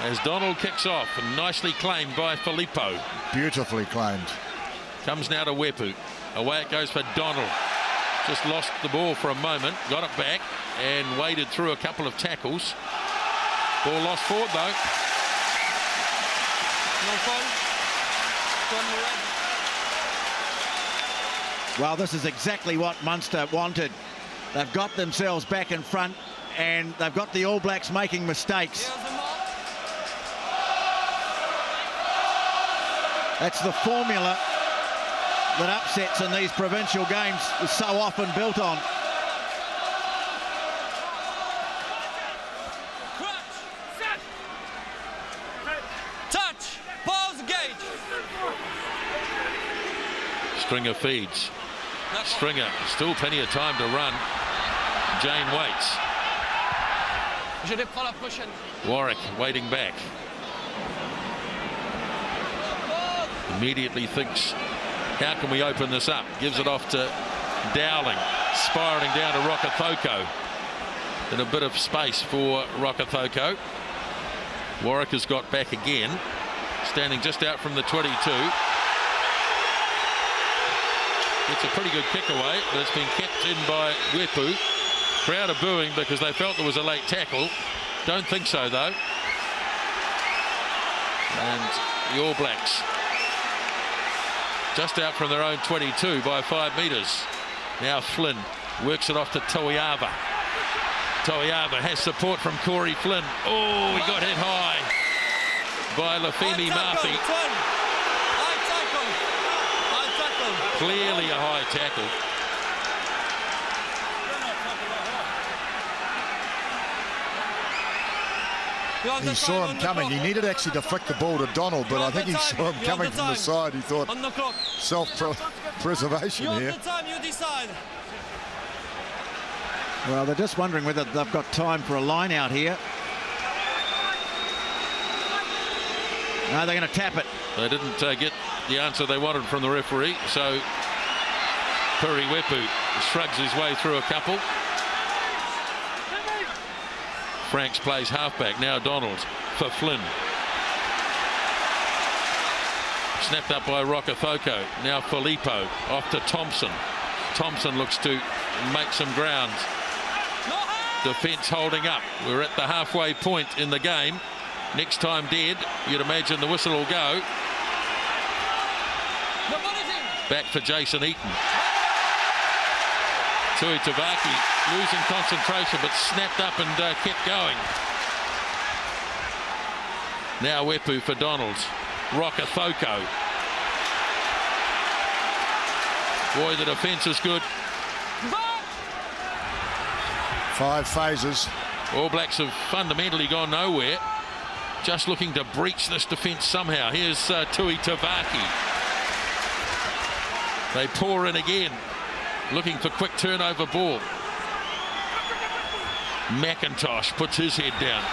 as Donald kicks off, and nicely claimed by Filippo. Beautifully claimed. Comes now to Wepu. Away it goes for Donald. Just lost the ball for a moment, got it back and waded through a couple of tackles. Ball lost forward though. No foul. Well, this is exactly what Munster wanted. They've got themselves back in front and they've got the All Blacks making mistakes. That's the formula that upsets in these provincial games is so often built on. Touch, pause, gauge. Stringer feeds. Stringer, still plenty of time to run. Jane waits. Warwick waiting back. Immediately thinks, how can we open this up? Gives it off to Dowling, spiralling down to Rokocoko. In a bit of space for Rokocoko. Warwick has got back again, standing just out from the 22. It's a pretty good kick away, but it's been kept in by Wepu. Crowd are booing because they felt there was a late tackle. Don't think so though. And the All Blacks just out from their own 22 by 5 metres. Now Flynn works it off to Toiava. Toiava has support from Corey Flynn. Oh, he got hit high by Lafemi Murphy. Clearly a high tackle. He saw him coming. He needed actually to flick the ball to Donald, but I think he saw him coming from the side. He thought self-preservation here. Well, they're just wondering whether they've got time for a line out here. No, they're going to tap it. They didn't get the answer they wanted from the referee, so Puri Wepu shrugs his way through a couple. Franks plays halfback. Now Donald for Flynn. Snapped up by Rokocoko. Now Filippo off to Thompson. Thompson looks to make some ground. Defence holding up. We're at the halfway point in the game. Next time dead, you'd imagine the whistle will go. Back for Jason Eaton. Tui Tavaki losing concentration but snapped up and kept going. Now Wepu for Donald. Rokocoko. Boy, the defence is good. 5 phases. All Blacks have fundamentally gone nowhere. Just looking to breach this defence somehow. Here's Tui Tavaki. They pour in again. Looking for quick turnover ball. McIntosh puts his head down.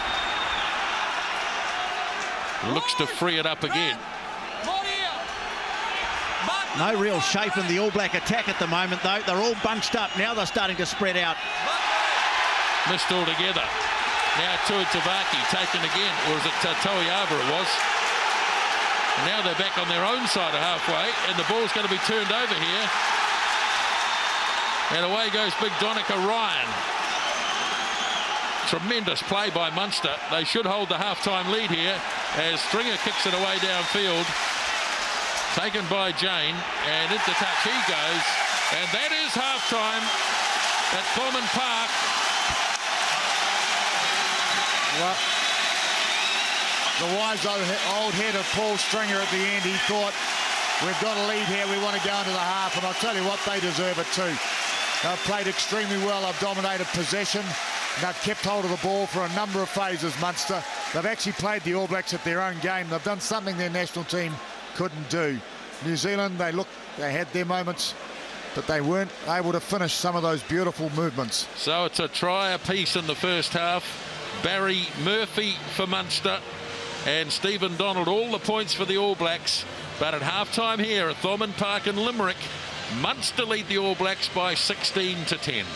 Looks to free it up again. No real shape in the All Black attack at the moment, though. They're all bunched up. Now they're starting to spread out. Missed altogether. Now Tui Tavaki taken again. Or is it Toiava it was? And now they're back on their own side of halfway. And the ball's going to be turned over here. And away goes big Donica Ryan. Tremendous play by Munster. They should hold the halftime lead here as Stringer kicks it away downfield. Taken by Jane, and into touch he goes. And that is halftime at Thomond Park. Well, the wise old head of Paul Stringer at the end, he thought, we've got a lead here, we want to go into the half, and I'll tell you what, they deserve it too. They've played extremely well, they've dominated possession, and they've kept hold of the ball for a number of phases, Munster. They've actually played the All Blacks at their own game. They've done something their national team couldn't do. New Zealand, they had their moments, but they weren't able to finish some of those beautiful movements. So it's a try apiece in the first half. Barry Murphy for Munster and Stephen Donald, all the points for the All Blacks. But at halftime here at Thomond Park in Limerick, Munster lead the All Blacks by 16-10.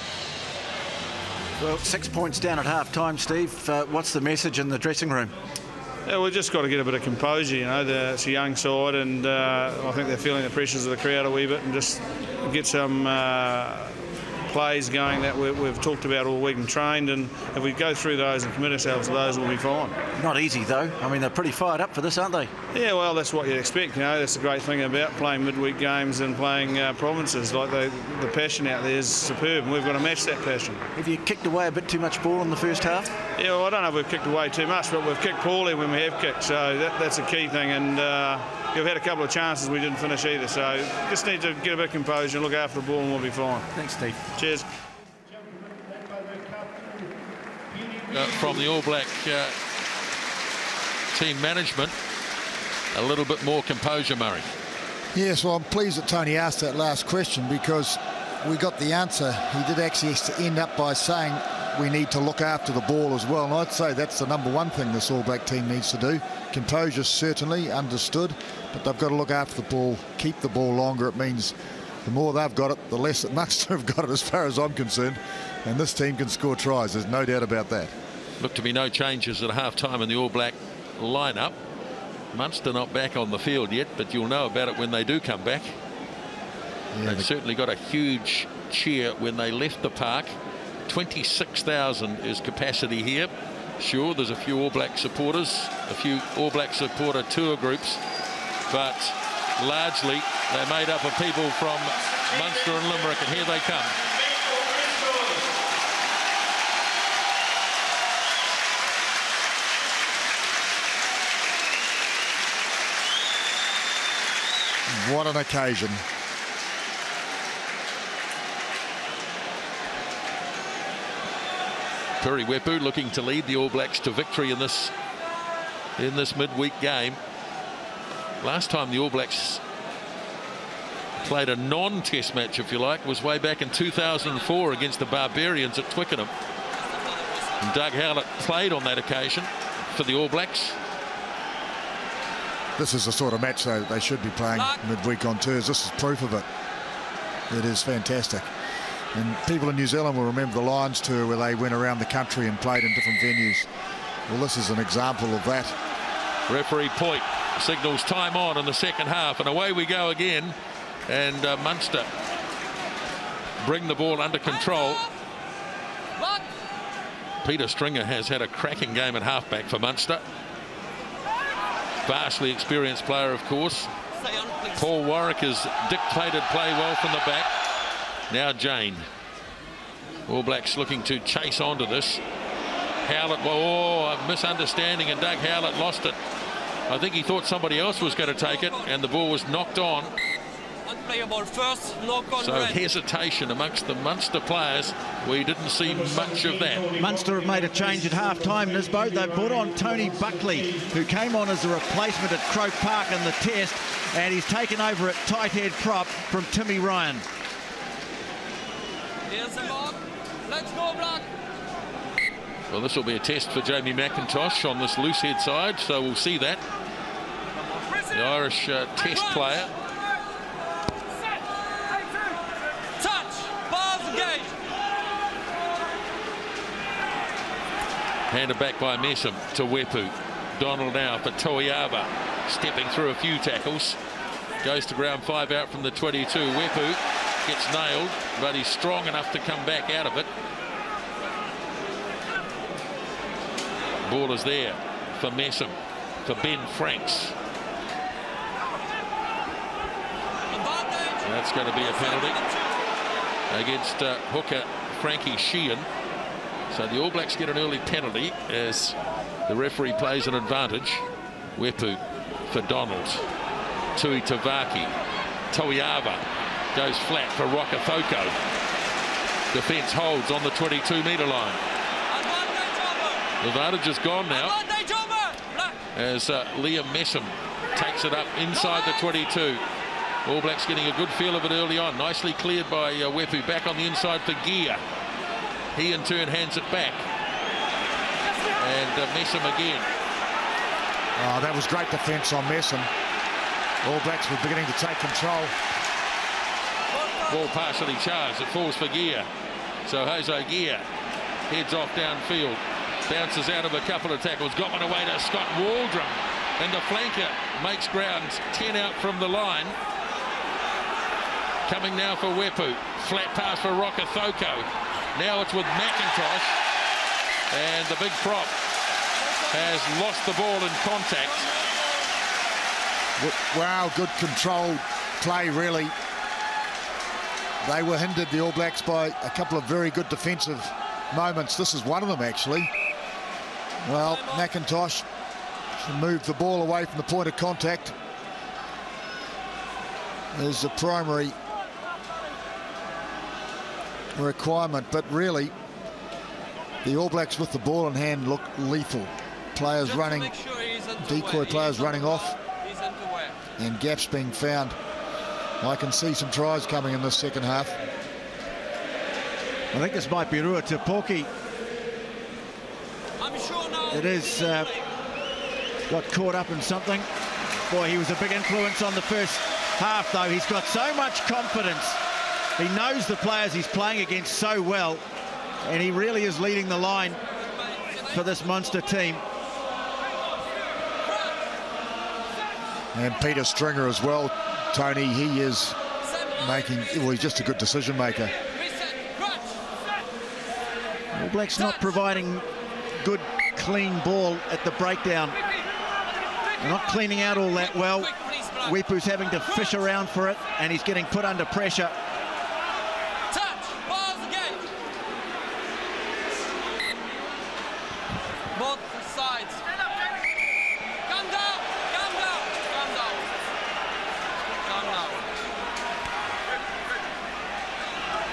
Well, 6 points down at half-time, Steve. What's the message in the dressing room? Yeah, we've just got to get a bit of composure, you know. It's a young side, and I think they're feeling the pressures of the crowd a wee bit, and just get some plays going that we've talked about all week and trained, and if we go through those and commit ourselves to those, we'll be fine. Not easy, though. I mean, they're pretty fired up for this, aren't they? Yeah, well, that's what you'd expect, you know. That's the great thing about playing midweek games and playing provinces. Like, the passion out there is superb, and we've got to match that passion. Have you kicked away a bit too much ball in the first half? Yeah, well, I don't know if we've kicked away too much, but we've kicked poorly when we have kicked, so that's a key thing, and we've had a couple of chances we didn't finish either, so just need to get a bit of composure and look after the ball and we'll be fine. Thanks, Steve. Cheers. From the All Black team management, a little bit more composure, Murray. Yes, well, I'm pleased that Tony asked that last question, because we got the answer. He did actually end up by saying we need to look after the ball as well, and I'd say that's the number one thing this All Black team needs to do. Composure, certainly understood, but they've got to look after the ball, keep the ball longer. It means the more they've got it, the less that Munster have got it, as far as I'm concerned, and this team can score tries, there's no doubt about that. Look to be no changes at half-time in the All Black lineup. Munster not back on the field yet, but you'll know about it when they do come back. Yeah, they've certainly got a huge cheer when they left the park. 26,000 is capacity here. Sure, there's a few All Black supporters, a few All Black supporter tour groups, but largely they're made up of people from Munster and Limerick, and here they come. What an occasion. Piri Wepu looking to lead the All Blacks to victory in this midweek game. Last time the All Blacks played a non-test match, if you like, was way back in 2004 against the Barbarians at Twickenham. And Doug Howlett played on that occasion for the All Blacks. This is the sort of match they should be playing midweek on tours. This is proof of it. It is fantastic. And people in New Zealand will remember the Lions tour, where they went around the country and played in different venues. Well, this is an example of that. Referee Point signals time on in the second half, and away we go again. And Munster bring the ball under control. Peter Stringer has had a cracking game at halfback for Munster. Vastly experienced player, of course. Paul Warwick has dictated play well from the back. Now Jane. All Blacks looking to chase onto this. Howlett, a misunderstanding, and Doug Howlett lost it. I think he thought somebody else was going to take it, and the ball was knocked on. Unplayable first, knock on so red. Hesitation amongst the Munster players. We didn't see much of that. Munster have made a change at half-time, Nisbo. They've put on Tony Buckley, who came on as a replacement at Croke Park in the test, and he's taken over at tight head prop from Timmy Ryan. Here's the mark. Let's go, Black. Well, this will be a test for Jamie McIntosh on this loose head side, so we'll see that. The Irish test player. Handed back by Messam to Wepu. Donald now for Toiava, stepping through a few tackles. Goes to ground 5 out from the 22. Wepu gets nailed, but he's strong enough to come back out of it. Ball is there for Messam, for Ben Franks. That's going to be a penalty against hooker Frankie Sheehan. So the All Blacks get an early penalty as the referee plays an advantage. Wepu for Donald. Tui Tavaki. Toiava goes flat for Rokocoko. Defence holds on the 22-metre line. The advantage is gone now as Liam Messam takes it up inside the 22. All Blacks getting a good feel of it early on. Nicely cleared by Wepu. Back on the inside for Gear. He in turn hands it back. And Messam again. Oh, that was great defence on Messam. All Blacks were beginning to take control. Ball partially charged. It falls for Gear. So Jose Gear heads off downfield. bounces out of a couple of tackles, got one away to Scott Waldron, and the flanker makes ground, 10 out from the line. Coming now for Wepu, flat pass for Rokocoko. Now it's with McIntosh, and the big prop has lost the ball in contact. Wow, good controlled play, really. They were hindered, the All Blacks, by a couple of very good defensive moments. This is one of them, actually. Well, McIntosh moved the ball away from the point of contact. There's the primary requirement, but really, the All Blacks with the ball in hand look lethal. Players running, decoy players running off, and gaps being found. I can see some tries coming in the second half. I think this might be Rokocoko. It is got caught up in something. Boy, he was a big influence on the first half, though. He's got so much confidence. He knows the players he's playing against so well, and he really is leading the line for this Munster team. And Peter Stringer as well, Tony. He is making, well, he's just a good decision maker. All Blacks not providing good, clean ball at the breakdown. They're not cleaning out all that well. Wepu's having to fish around for it, and he's getting put under pressure. Both sides. Come down, come down, come down. Come down.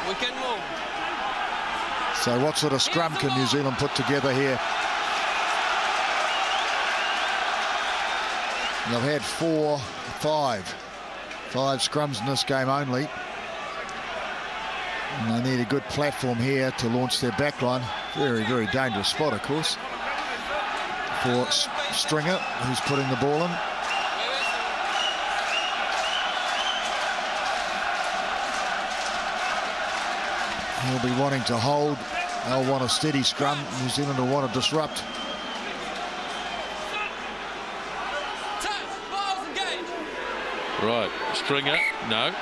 We can move. So what sort of scrum can New Zealand put together here? They've had five scrums in this game only. And they need a good platform here to launch their backline. Very, very dangerous spot, of course, for Stringer, who's putting the ball in. He'll be wanting to hold. They'll want a steady scrum. New Zealand will want to disrupt. Right, Stringer, no.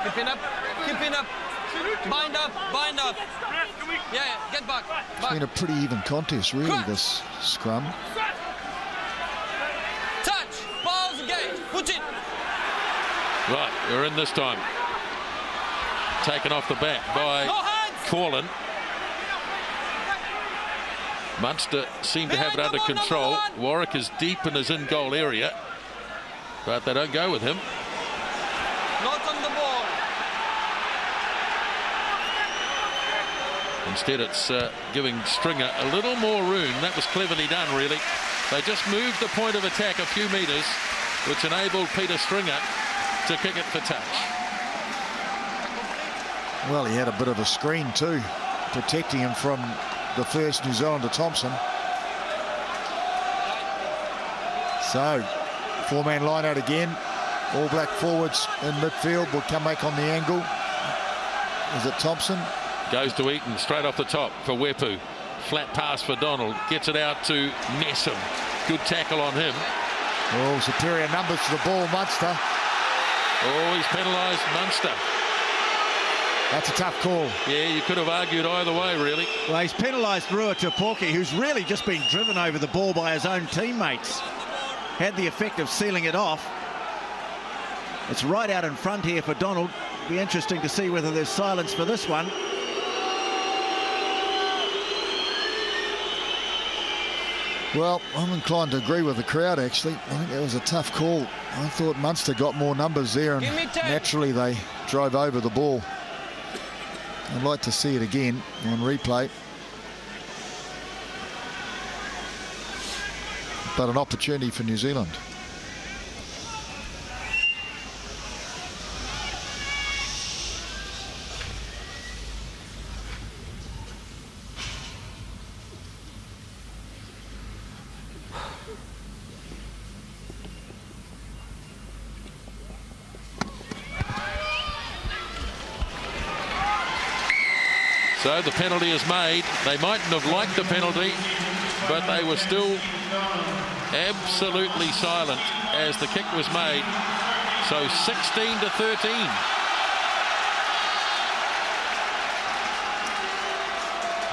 Keeping up, keeping up. Bind up, bind up. Yeah, get back. It's been a pretty even contest, really, this scrum. Touch, pause, engage, put it. Right, we're in this time. Taken off the back by Corlin. Munster seem to have it under control. Warwick is deep in his in-goal area, but they don't go with him. Not on the ball. Instead, it's giving Stringer a little more room. That was cleverly done, really. They just moved the point of attack a few metres, which enabled Peter Stringer to kick it for touch. Well, he had a bit of a screen too, protecting him from the first New Zealander, Thompson. So, four-man line out again. All Black forwards in midfield will come back on the angle. Is it Thompson? Goes to Eaton, straight off the top for Wepu. Flat pass for Donald. Gets it out to Nessam. Good tackle on him. Oh, superior numbers to the ball, Munster. Oh, he's penalised Munster. That's a tough call. Yeah, you could have argued either way, really. Well, he's penalised Rokocoko, who's really just been driven over the ball by his own teammates. Had the effect of sealing it off. It's right out in front here for Donald. Be interesting to see whether there's silence for this one. Well, I'm inclined to agree with the crowd, actually. I think that was a tough call. I thought Munster got more numbers there, and naturally they drove over the ball. I'd like to see it again on replay. But an opportunity for New Zealand. So the penalty is made. They mightn't have liked the penalty, but they were still absolutely silent as the kick was made. So 16-13.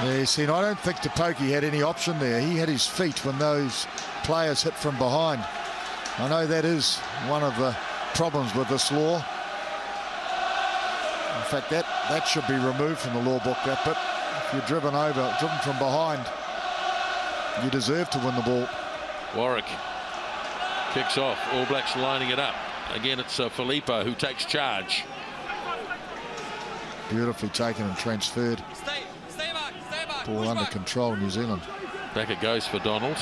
Yeah, you see, I don't think Tepoki had any option there. He had his feet when those players hit from behind. I know that is one of the problems with this law. In fact, that should be removed from the law book, that bit. If you're driven from behind, you deserve to win the ball. Warwick kicks off. All Blacks lining it up. Again, it's Filippo who takes charge. Beautifully taken and transferred. Stay back. Ball under control, New Zealand. Back it goes for Donald.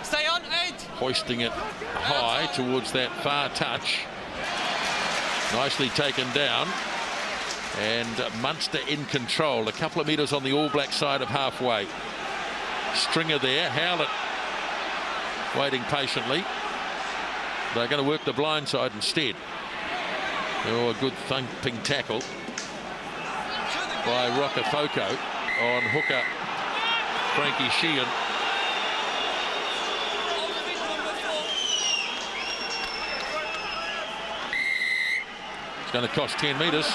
Stay on 8. Hoisting it high towards that far touch. Nicely taken down. And Munster in control. A couple of metres on the All Black side of halfway. Stringer there. Howlett waiting patiently. They're going to work the blind side instead. Oh, a good thumping tackle by Rokocoko on hooker Frankie Sheehan. It's going to cost 10 metres.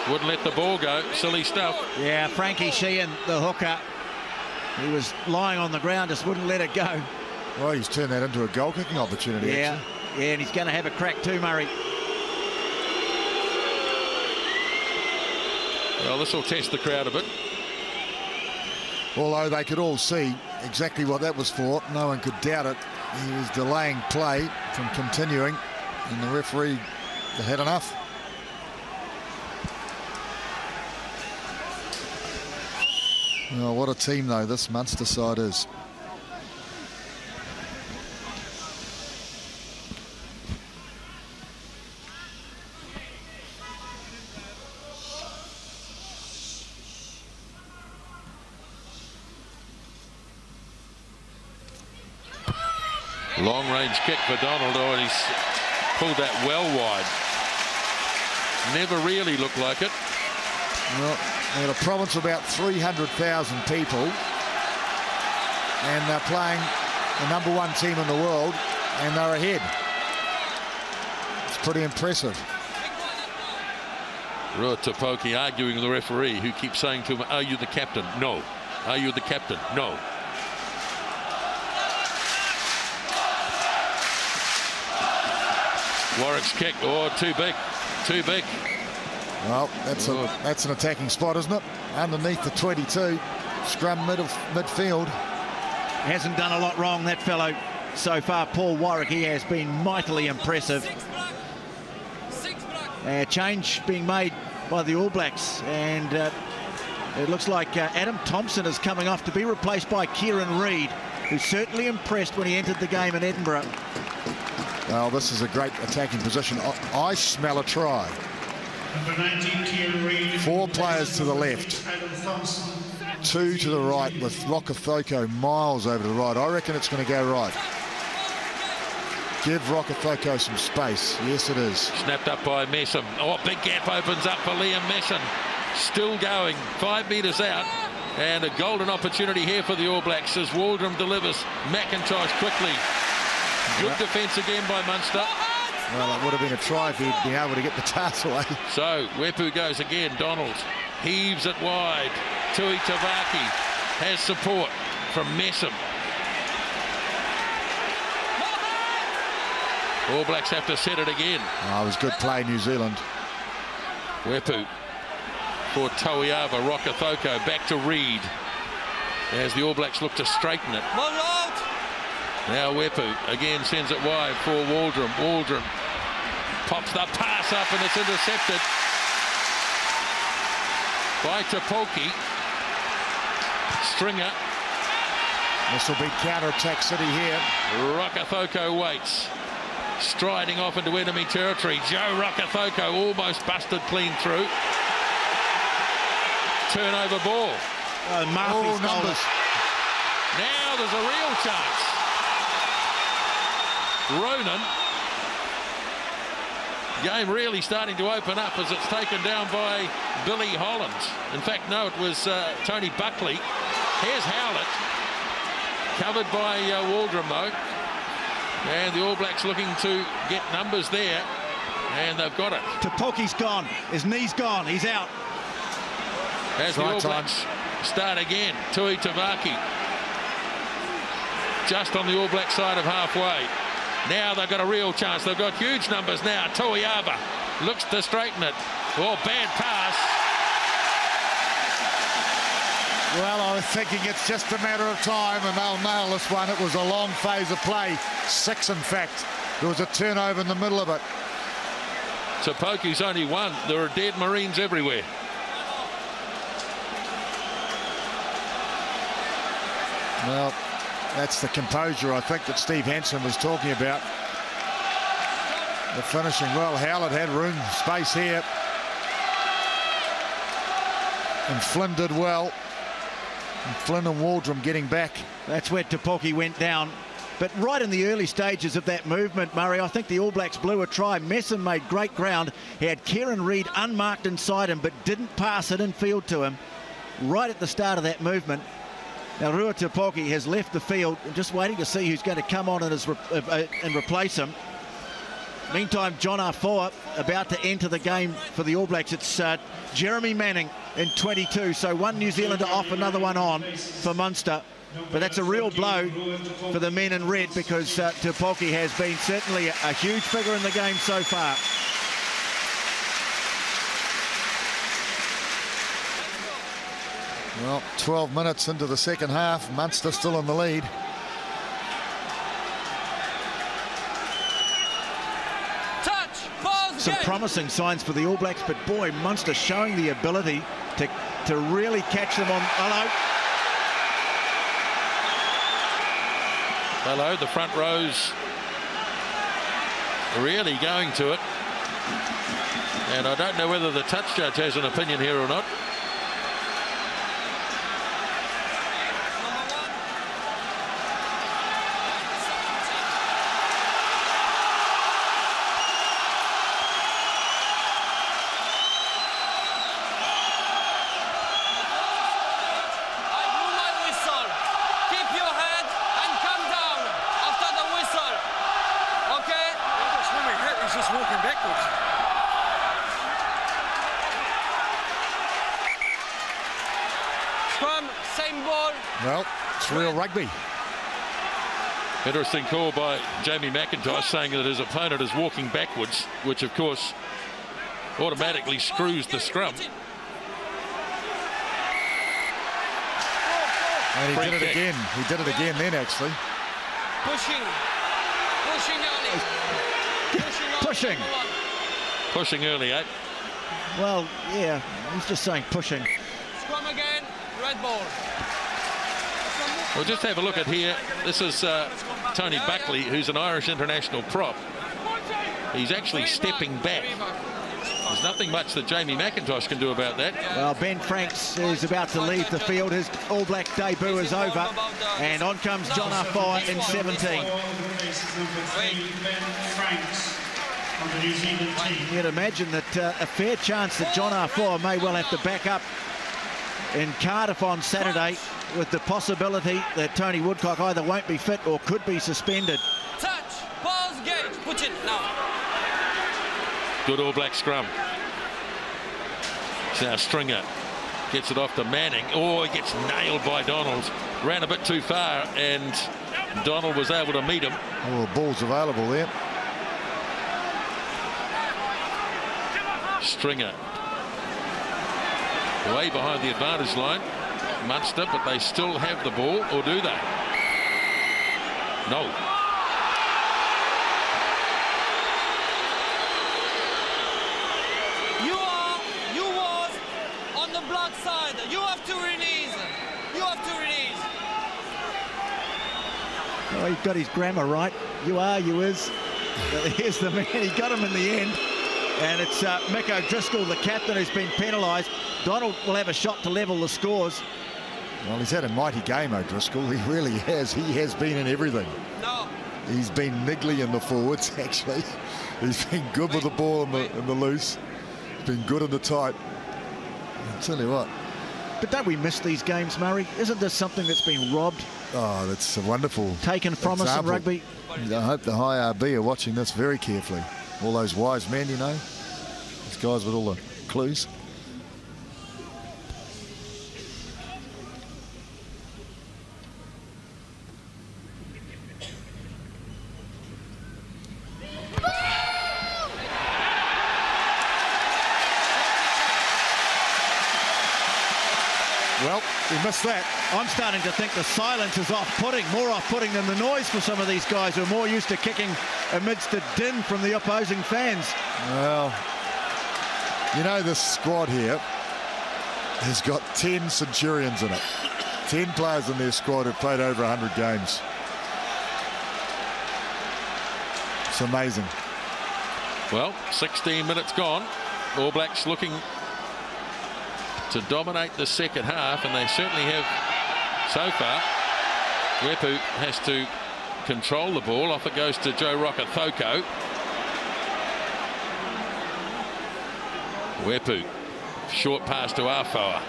Wouldn't let the ball go. Silly stuff. Yeah, Frankie Sheehan, the hooker. He was lying on the ground, just wouldn't let it go. Well, he's turned that into a goal kicking opportunity. Yeah, actually. yeah, and he's going to have a crack too, Murray. Well, this will test the crowd a bit. Although they could all see exactly what that was for. No one could doubt it. He was delaying play from continuing, and the referee had enough. Oh, what a team, though, this Munster side is. Long range kick for Donald. Oh, and he's pulled that well wide. Never really looked like it. Well, they had a province of about 300,000 people, and they're playing the #1 team in the world, and they're ahead. It's pretty impressive. Rokocoko arguing with the referee, who keeps saying to him, "Are you the captain?" No. Are you the captain? No. Warwick's kick. Oh, too big. Too big. Well, that's an attacking spot, isn't it? Underneath the 22, scrum midfield. Hasn't done a lot wrong, that fellow, so far. Paul Warwick, he has been mightily impressive. Change being made by the All Blacks, and it looks like Adam Thompson is coming off to be replaced by Kieran Reid, who certainly impressed when he entered the game in Edinburgh. Well, this is a great attacking position. I smell a try. 4 players to the left, 2 to the right, with Rokocoko miles over to the right. I reckon it's going to go right. Give Rokocoko some space. Yes, it is. Snapped up by Messam. Oh, big gap opens up for Liam Messam. Still going, 5 metres out, and a golden opportunity here for the All Blacks as Waldrum delivers. McIntosh quickly. Good defence again by Munster. Well, it would have been a try if he'd been able to get the task away. So Wepu goes again. Donald heaves it wide. Tui Tavaki has support from Messam. All Blacks have to set it again. Oh, it was good play, New Zealand. Wepu for Tauiava. Rokocoko back to Reid as the All Blacks look to straighten it. Now Wepu again sends it wide for Waldrum. Waldrum pops the pass up and it's intercepted by Tepoki. Stringer. This will be counter-attack city here. Rokocoko waits. Striding off into enemy territory. Joe Rokocoko almost busted clean through. Turnover ball. Murphy's numbers. Now there's a real chance. Ronan. game really starting to open up as it's taken down by Billy Hollands. In fact, no, it was Tony Buckley. Here's Howlett, covered by Waldron though, and the All Blacks looking to get numbers there, and they've got it. Tupoki's gone, his knee's gone, he's out. As the All Blacks start again, Tui Tavaki just on the All Black side of halfway. Now they've got a real chance. They've got huge numbers now. Tuiava looks to straighten it. Oh, bad pass. Well, I was thinking it's just a matter of time and they'll nail this one. It was a long phase of play. 6, in fact. There was a turnover in the middle of it. Tupoki's only one. There are dead Marines everywhere. Well, that's the composure, I think, that Steve Hansen was talking about. The finishing well. Howlett had room, space here. And Flynn did well. And Flynn and Waldron getting back. That's where Tupoki went down. But right in the early stages of that movement, Murray, I think the All Blacks blew a try. Messon made great ground. He had Kieran Reid unmarked inside him, but didn't pass it in field to him right at the start of that movement. Now, Rua Tupoki has left the field, just waiting to see who's going to come on and replace him. Meantime, John Afoa about to enter the game for the All Blacks. It's Jeremy Manning in 22. So one New Zealander off, another one on for Munster. But that's a real blow for the men in red because Tupoki has been certainly a huge figure in the game so far. Well, 12 minutes into the second half. Munster still in the lead. Some promising signs for the All Blacks, but boy, Munster showing the ability to really catch them on. Hello, the front rows really going to it. And I don't know whether the touch judge has an opinion here or not. Well, it's real rugby. Interesting call by Jamie McIntosh saying that his opponent is walking backwards, which of course automatically screws the scrum. And he did it again. He did it again then, actually. Pushing early, eh? Well, yeah, he's just saying pushing. Scrum again, red ball. We'll just have a look at here. This is Tony Buckley, who's an Irish international prop. He's actually stepping back. There's nothing much that Jamie McIntosh can do about that. Well, Ben Franks is about to leave the field. His All Black debut is over. And on comes John Afoa in 17. You'd imagine that a fair chance that John Afoa may well have to back up in Cardiff on Saturday, with the possibility that Tony Woodcock either won't be fit or could be suspended. Touch, pause, gauge, put it now. Good All Black scrum. Now Stringer gets it off to Manning. Oh, he gets nailed by Donald. Ran a bit too far and Donald was able to meet him. Oh, the ball's available there. Stringer way behind the advantage line. Munster, but they still have the ball, or do they? No. You was on the blood side. You have to release. You have to release. Oh, he got his grammar right. You are, you is. Here's the man. He got him in the end. And it's Mick O'Driscoll, the captain, who's been penalised. Donald will have a shot to level the scores. Well, he's had a mighty game, O'Driscoll. He really has. He has been in everything. No. He's been niggly in the forwards, actually. He's been good with the ball in the loose. He's been good in the tight. I'll tell you what. But don't we miss these games, Murray? Isn't this something that's been robbed? Oh, that's a wonderful taken from us in rugby. I hope the high RB are watching this very carefully. All those wise men, you know. These guys with all the clues. Well, we missed that. I'm starting to think the silence is off-putting, more off-putting than the noise for some of these guys who are more used to kicking amidst the din from the opposing fans. Well, you know, this squad here has got 10 Centurions in it. 10 players in their squad who've played over 100 games. It's amazing. Well, 16 minutes gone. All Blacks looking to dominate the second half, and they certainly have so far. Wepu has to control the ball. Off it goes to Joe Rokocoko. Wepu, short pass to Afoa.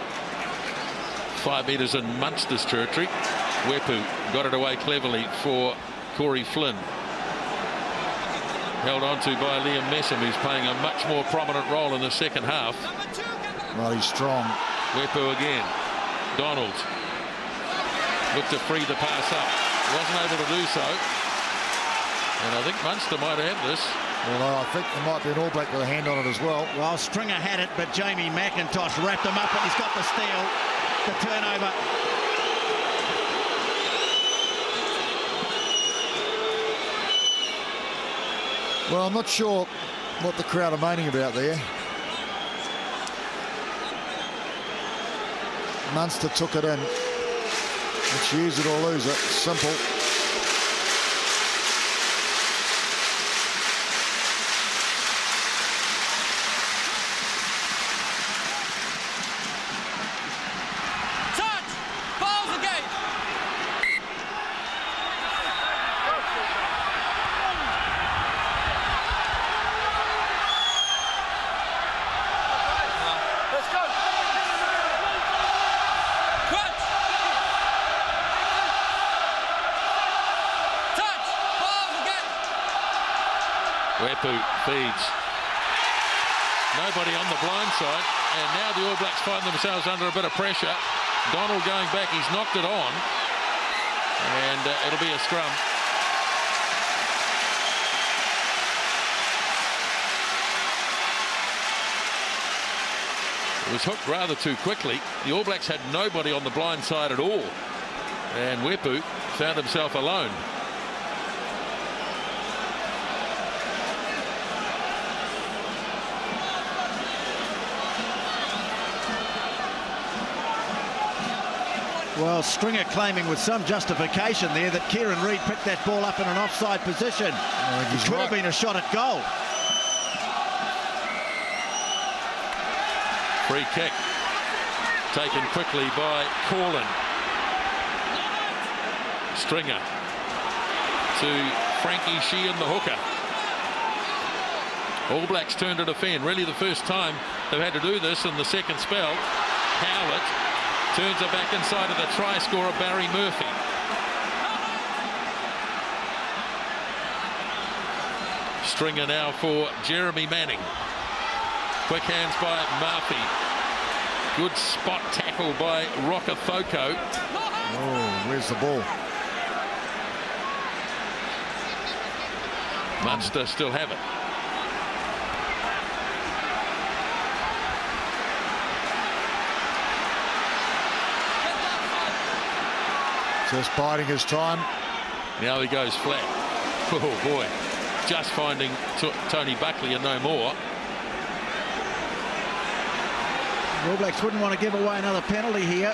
5 metres in Munster's territory. Wepu got it away cleverly for Corey Flynn. Held on to by Liam Messam, who's playing a much more prominent role in the second half. Well, he's strong. Wepu again. Donald looked to free the pass up. Wasn't able to do so. And I think Munster might have this. Well, I think there might be an All Black with a hand on it as well. Well, Stringer had it, but Jamie McIntosh wrapped him up, and he's got the steal, the turnover. Well, I'm not sure what the crowd are moaning about there. Munster took it in. It's use it or lose it. Simple. Wepu feeds. Nobody on the blind side, and now the All Blacks find themselves under a bit of pressure. Donald going back, he's knocked it on, and it'll be a scrum. It was hooked rather too quickly. The All Blacks had nobody on the blind side at all, and Wepu found himself alone. Well, Stringer claiming with some justification there that Kieran Reid picked that ball up in an offside position. It could have been a shot at goal. Free kick taken quickly by Corlin. Stringer to Frankie Sheehan, the hooker. All Blacks turn to defend. Really the first time they've had to do this in the second spell. Howlett turns it back inside of the try scorer Barry Murphy. Stringer now for Jeremy Manning. Quick hands by Murphy. Good spot tackle by Rokocoko. Oh, where's the ball? Munster still have it. Just biding his time. Now he goes flat. Oh boy, just finding Tony Buckley and no more. The All Blacks wouldn't want to give away another penalty here.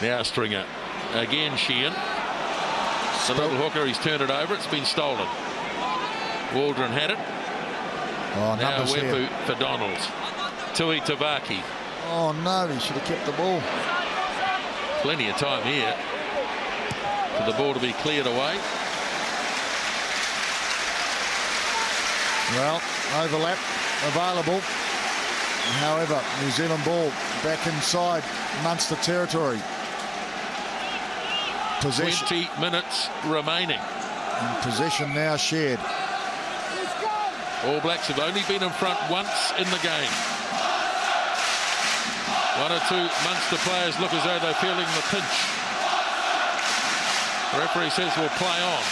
Now Stringer. Again Sheehan. The little hooker, he's turned it over. It's been stolen. Waldron had it. Oh, now Wepu here for Donald. Tui Tavaki. Oh no, he should have kept the ball. Plenty of time here. for the ball to be cleared away. Well, overlap available. However, New Zealand ball back inside Munster territory. Possession. 20 minutes remaining. And possession now shared. All Blacks have only been in front once in the game. One or two Munster players look as though they're feeling the pinch. The referee says we'll play on.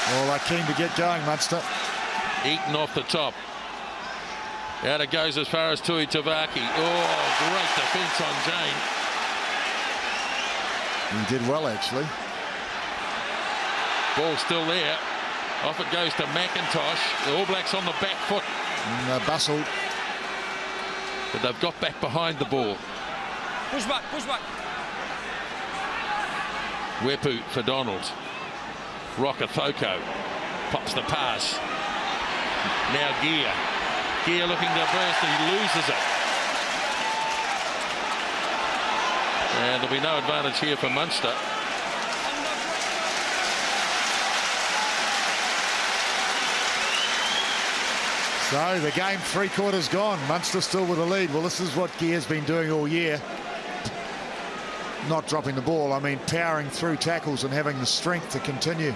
Well, they're keen to get going, Munster. Eaton off the top. Out it goes as far as Tui Tavaki. Oh, great defence on Jane. He did well, actually. Ball still there. Off it goes to McIntosh. The All Blacks on the back foot. And they bustled. But they've got back behind the ball. Push back, push back. Wepu for Donald. Rokocoko pops the pass. Now Gear. Gear looking to burst and he loses it. And there'll be no advantage here for Munster. So the game 3/4 gone. Munster still with the lead. Well, this is what Gear's been doing all year. Not dropping the ball, I mean powering through tackles and having the strength to continue.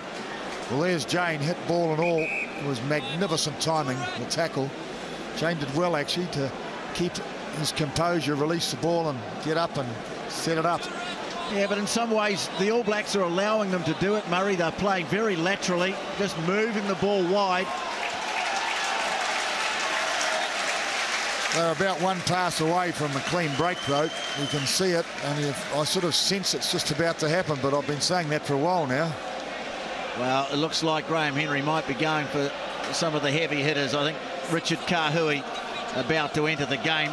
Well, there's Jane, hit ball and all. It was magnificent timing, the tackle. Jane did well actually to keep his composure, release the ball and get up and set it up. Yeah, but in some ways the All Blacks are allowing them to do it, Murray. They're playing very laterally, just moving the ball wide. They're about one pass away from a clean break, though. You can see it, and I sort of sense it's just about to happen, but I've been saying that for a while now. Well, it looks like Graham Henry might be going for some of the heavy hitters. I think Richard Kahui about to enter the game.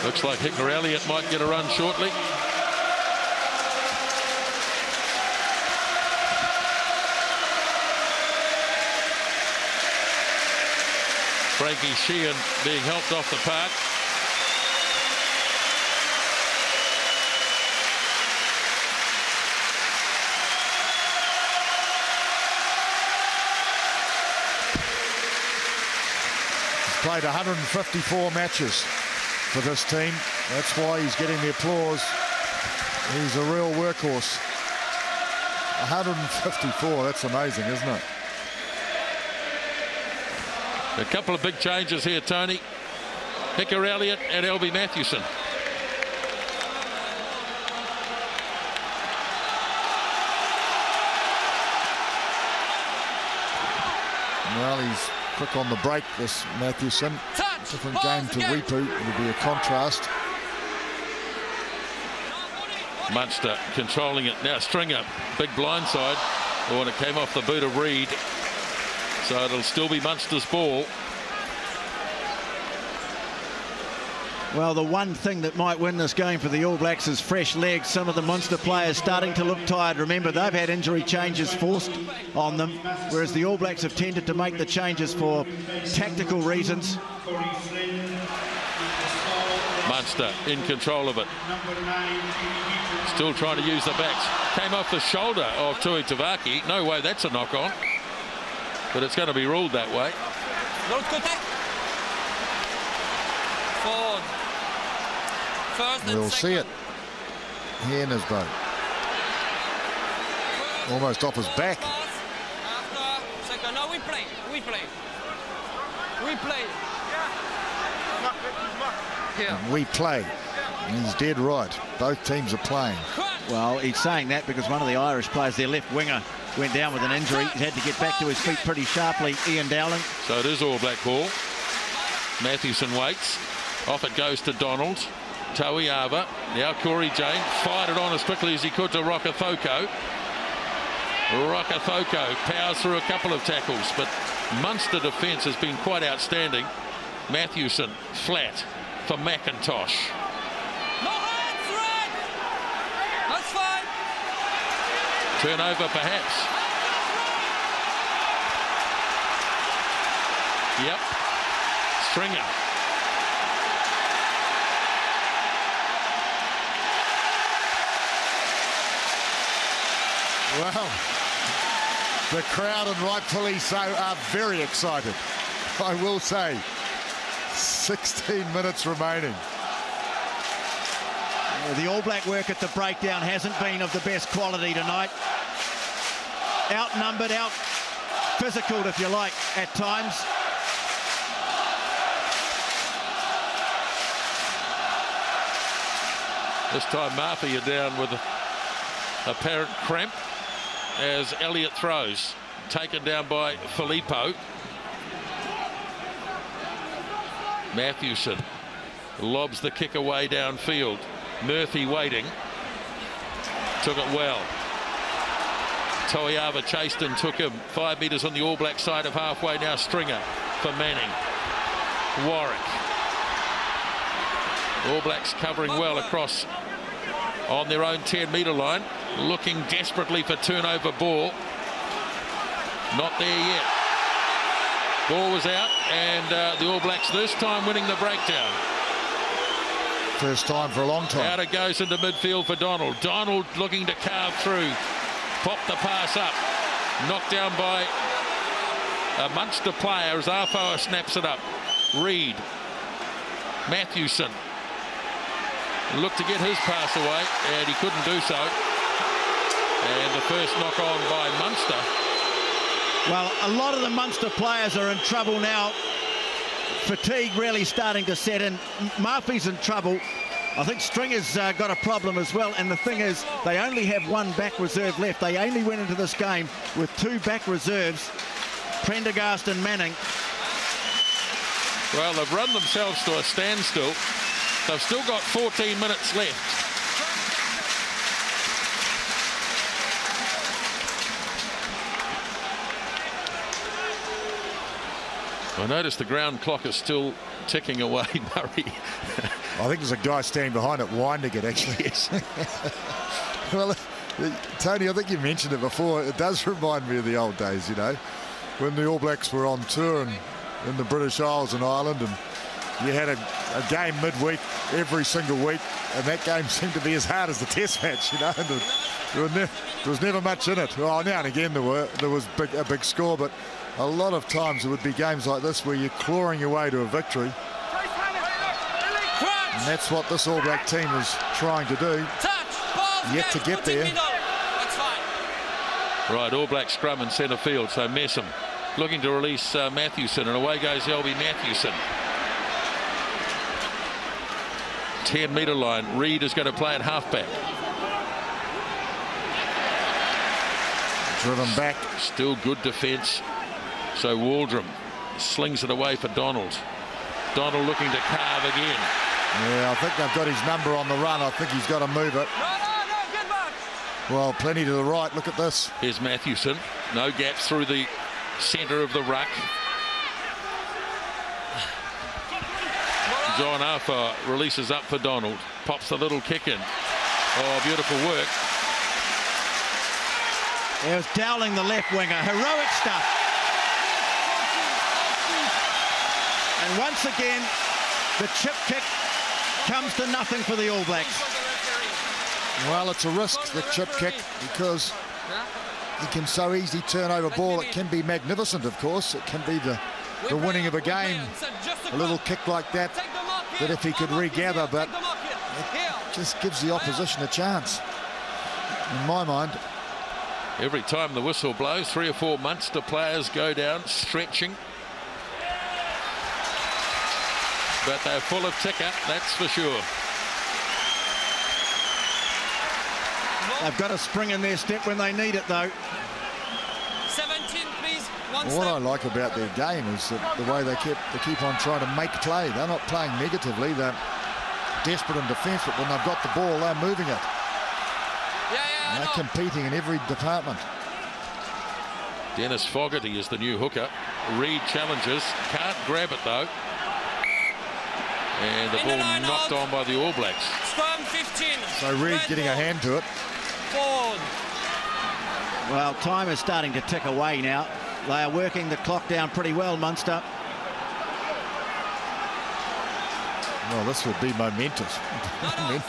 Looks like Hika Elliott might get a run shortly. Frankie Sheehan being helped off the park. He's played 154 matches for this team. That's why he's getting the applause. He's a real workhorse. 154, that's amazing, isn't it? A couple of big changes here, Tony. Hika Elliott and Elby Matthewson. Well, he's quick on the break, this Matthewson. Different game to Wepu. It'll be a contrast. Munster controlling it. Now Stringer, big blindside. Oh, and it came off the boot of Reid. So it'll still be Munster's ball. Well, the one thing that might win this game for the All Blacks is fresh legs. Some of the Munster players starting to look tired. Remember, they've had injury changes forced on them, whereas the All Blacks have tended to make the changes for tactical reasons. Munster in control of it. Still trying to use the backs. Came off the shoulder of Tui Tavaki. No way that's a knock on. But it's going to be ruled that way. Forward. First and We'll see it here in his boat. Almost off his back. After second. No, we play. We play. We play. Here. And we play. And he's dead right. Both teams are playing. Well, he's saying that because one of the Irish players, their left winger, went down with an injury. He had to get back to his feet pretty sharply, Ian Dowling. So it is All Black ball. Mathewson waits. Off it goes to Donald. Tauiava. Now Corey Jane fired it on as quickly as he could to Rokocoko. Rokocoko powers through a couple of tackles, but Munster defence has been quite outstanding. Mathewson flat for McIntosh. No hands, Red. That's fine. Turnover perhaps. Yep. Stringer. Well, the crowd, and rightfully so, are very excited. I will say, 16 minutes remaining. The All Black work at the breakdown hasn't been of the best quality tonight. Outnumbered, out physical, if you like, at times. This time Murphy are down with apparent cramp as Elliott throws. Taken down by Filippo. Mathewson lobs the kick away downfield. Murphy waiting. Took it well. Toiava chased and took him 5 metres on the All Black side of halfway. Now Stringer for Manning. Warwick. All Blacks covering well across on their own 10-metre line. Looking desperately for turnover ball. Not there yet. Ball was out, and the All Blacks this time winning the breakdown. First time for a long time. Out it goes into midfield for Donald. Donald looking to carve through. Pop the pass up. Knocked down by a Munster player as Arfoa snaps it up. Reid. Mathewson. Looked to get his pass away, and he couldn't do so. And the first knock on by Munster. Well, a lot of the Munster players are in trouble now. Fatigue really starting to set in. Murphy's in trouble. I think Stringer's got a problem as well. And the thing is, they only have one back reserve left. They only went into this game with 2 back reserves, Prendergast and Manning. Well, they've run themselves to a standstill. They've still got 14 minutes left. I notice the ground clock is still ticking away, Murray. I think there's a guy standing behind it winding it, actually. Yes. Well, Tony, I think you mentioned it before. It does remind me of the old days, you know, when the All Blacks were on tour in the British Isles and Ireland, and you had a game midweek every single week, and that game seemed to be as hard as the test match, you know. And there was never much in it. Well, now and again there was a big score, but a lot of times there would be games like this where you're clawing your way to a victory. And that's what this All Black team is trying to do. Yet to get there. Right, All Black scrum in centre field, so Messam looking to release Mathewson, and away goes Elby Mathewson. 10-metre line. Reid is going to play at halfback. Driven back. Still good defence. So Waldrum slings it away for Donald. Donald looking to carve again. Yeah, I think they've got his number on the run. I think he's got to move it. Well, plenty to the right. Look at this. Here's Mathewson. No gaps through the centre of the ruck. John Arfa releases up for Donald. Pops a little kick in. Oh, beautiful work. It was Dowling, the left winger. Heroic stuff. And once again, the chip kick comes to nothing for the All Blacks. Well, it's a risk, the chip kick, because he can so easily turn over ball. It can be magnificent, of course. It can be the winning of a game. A little kick like that if he could regather, but it just gives the opposition a chance, in my mind. Every time the whistle blows, 3 or 4 Munster players go down stretching. But they're full of ticker, that's for sure. They've got a spring in their step when they need it, though. 17, please. What I like about their game is the way they keep on trying to make play. They're not playing negatively. They're desperate in defence, but when they've got the ball, they're moving it. They're competing in every department. Dennis Fogarty is the new hooker. Reid challenges, can't grab it though. And the ball knocked on by the All Blacks. Scrum 15. So Reid getting a hand to it. Forward. Well, time is starting to tick away now. They are working the clock down pretty well, Munster. Well, this would be momentous. I mean,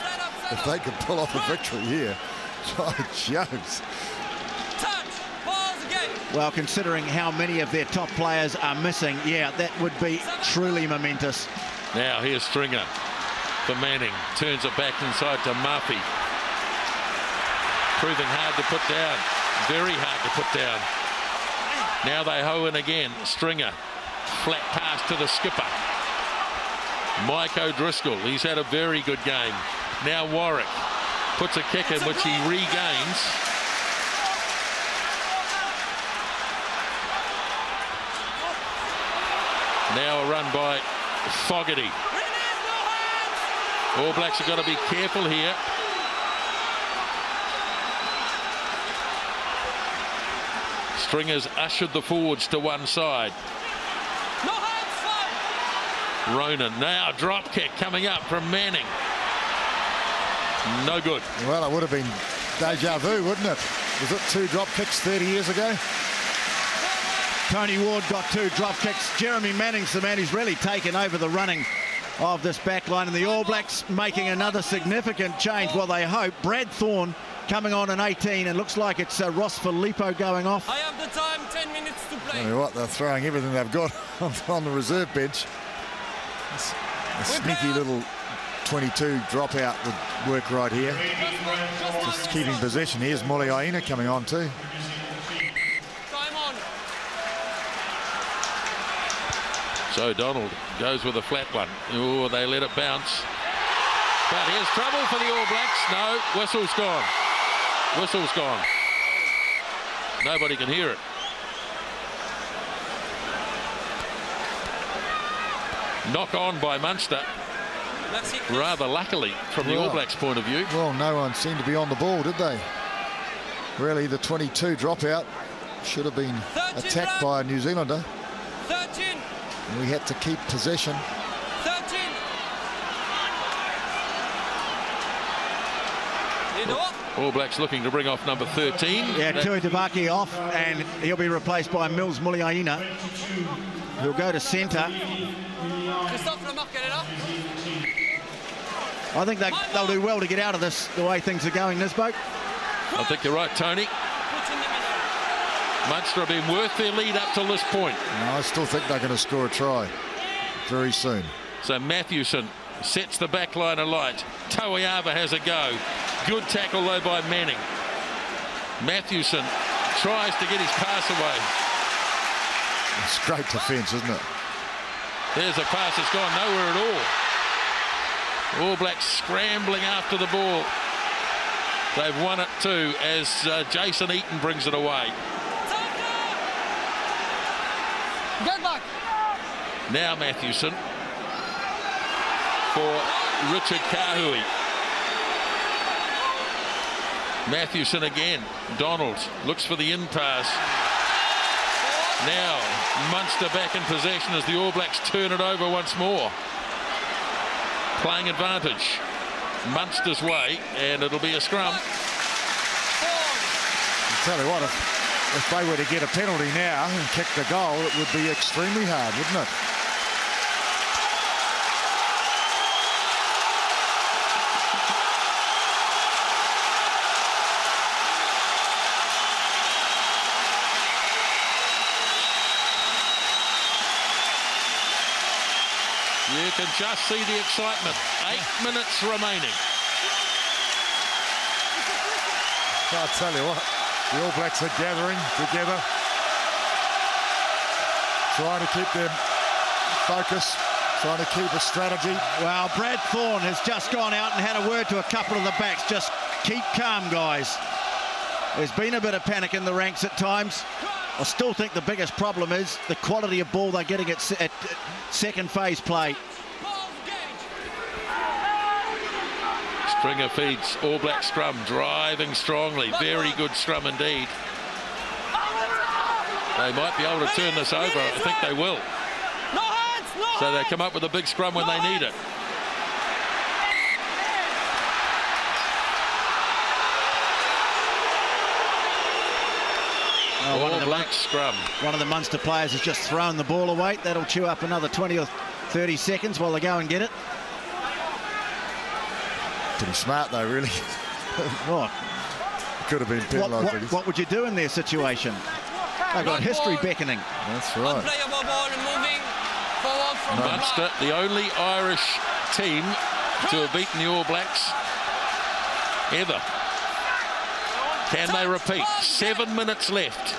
if they could pull off a victory here. Oh, Jones. Well, considering how many of their top players are missing, yeah, that would be truly momentous. Now here's Stringer for Manning. Turns it back inside to Murphy. Proving hard to put down. Very hard to put down. Now they hoe in again. Stringer. Flat pass to the skipper. Mike O'Driscoll. He's had a very good game. Now Warwick puts a kick in which he regains. Now a run by Fogarty. All Blacks have got to be careful here. Stringer's ushered the forwards to one side. Ronan now drop kick coming up from Manning. No good. Well, it would have been deja vu, wouldn't it? Was it 2 drop kicks 30 years ago? Tony Ward got 2 drop kicks. Jeremy Manning's the man who's really taken over the running of this back line, and the All Blacks making another significant change. Well, they hope. Brad Thorne coming on in 18, and looks like it's Ross Filippo going off. I have the time, 10 minutes to play. I mean, what, they're throwing everything they've got on the reserve bench. A sneaky little 22 dropout would work right here. Just keeping possession. Here's Muliaina coming on too. Time on. So Donald goes with a flat one. Oh, they let it bounce. But here's trouble for the All Blacks. No, whistle's gone. Whistle's gone. Nobody can hear it. Knock on by Munster. Rather luckily from the All Blacks point of view. Well, no one seemed to be on the ball, did they? Really, the 22 dropout should have been attacked by a New Zealander. 13. And we had to keep possession. 13. All Blacks looking to bring off number 13. Yeah, Tui Tabaki off, and he'll be replaced by Mills Muliaina. He'll go to centre. I think they'll do well to get out of this the way things are going, Nisbo. I think you're right, Tony. Munster have been worth their lead up till this point. No, I still think they're going to score a try very soon. So Matthewson sets the back line alight. Tauiava has a go. Good tackle though by Manning. Matthewson tries to get his pass away. It's great defence, isn't it? There's a pass that's gone nowhere at all. All Blacks scrambling after the ball. They've won it too as Jason Eaton brings it away. Get back. Now Matthewson for Richard Kahui. Matthewson again. Donald looks for the in pass. Now Munster back in possession as the All Blacks turn it over once more. Playing advantage. Munster's way, and it'll be a scrum. I'll tell you what, if they were to get a penalty now and kick the goal, it would be extremely hard, wouldn't it? You can just see the excitement. 8 minutes remaining. I'll tell you what, the All Blacks are gathering together, trying to keep them focused, trying to keep a strategy. Well, Brad Thorne has just gone out and had a word to a couple of the backs. Just keep calm, guys. There's been a bit of panic in the ranks at times. I still think the biggest problem is the quality of ball they're getting at second phase play. Stringer feeds All Black scrum, driving strongly. Very good scrum indeed. They might be able to turn this over. I think they will. So they come up with a big scrum when they need it. One of the Munster players has just thrown the ball away. That'll chew up another 20 or 30 seconds while they go and get it. Pretty smart though, really. Right. Could have been penalised. What would you do in their situation? They've got history beckoning. That's right. Unplayable ball moving forward from Munster, the only Irish team to have beaten the All Blacks ever. Can they repeat? 7 minutes left.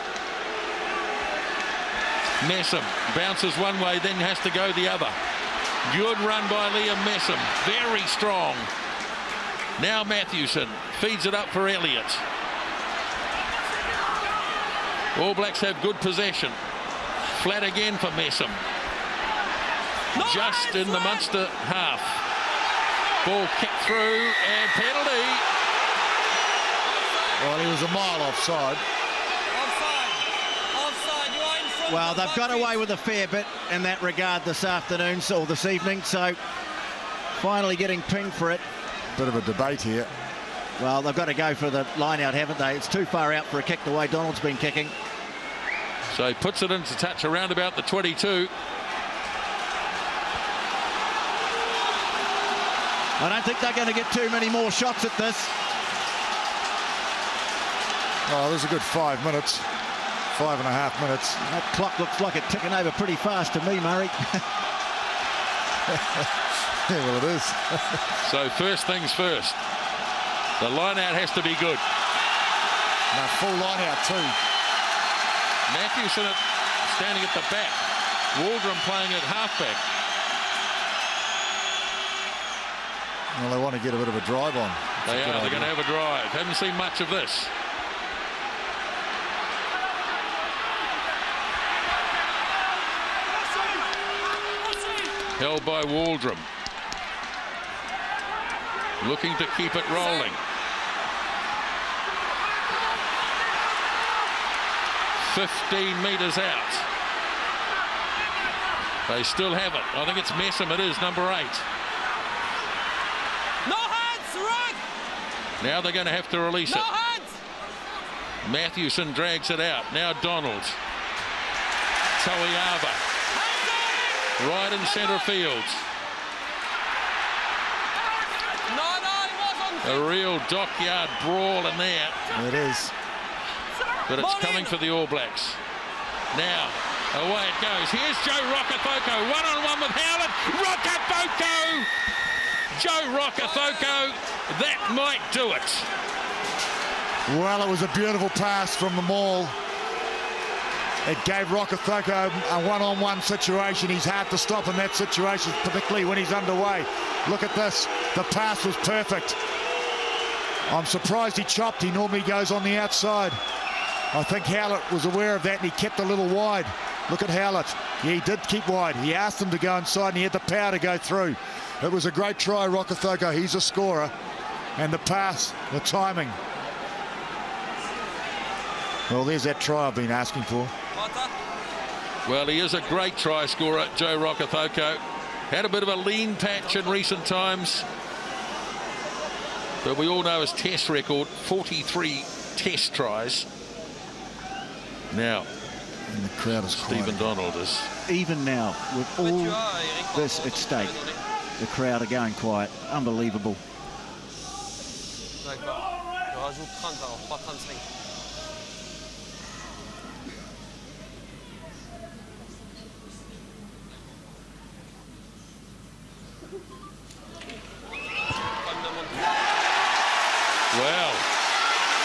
Messam bounces one way, then has to go the other. Good run by Liam Messam. Very strong. Now Mathewson feeds it up for Elliott. All Blacks have good possession. Flat again for Messam. Just in the Munster half. Ball kicked through and penalty. Well, he was a mile offside. Offside. You are in front. Well, they've got away with a fair bit in that regard this afternoon, or this evening, so finally getting pinged for it. Bit of a debate here. Well, they've got to go for the line out, haven't they? It's too far out for a kick the way Donald's been kicking. So he puts it into touch around about the 22. I don't think they're going to get too many more shots at this. Oh, there's a good 5 minutes. 5.5 minutes. That clock looks like it's ticking over pretty fast to me, Murray. Yeah, well, it is. So first things first. The line-out has to be good. No, full line-out too. Mathewson standing at the back. Waldron playing at halfback. Well, they want to get a bit of a drive on. They are. They're going to have a drive. Haven't seen much of this. Held by Waldron. Looking to keep it rolling. "15 metres out. They still have it. I think it's Messam. It is number 8. No hands, run! Now they're going to have to release No it. hands! Mathewson drags it out. Now Donald. Toiava. Right in centre field. No, it wasn't. A real dockyard brawl in there. It is. But it's coming for the All Blacks. Now, away it goes. Here's Joe Rokocoko. One-on-one with Howlett. Rokocoko! Joe Rokocoko. That might do it. Well, it was a beautiful pass from the maul. It gave Rokocoko a one-on-one situation. He's hard to stop in that situation, particularly when he's underway. Look at this. The pass was perfect. I'm surprised he chopped. He normally goes on the outside. I think Howlett was aware of that and he kept a little wide. Look at Howlett. Yeah, he did keep wide. He asked him to go inside and he had the power to go through. It was a great try, Rokocoko. He's a scorer. And the pass, the timing. Well, there's that try I've been asking for. Well, he is a great try scorer, Joe Rokocoko. Had a bit of a lean patch in recent times. But we all know his test record, 43 test tries. Now, and the crowd is Stephen Donald is... Even now, with all this at stake, the crowd are going quiet. Unbelievable. Well,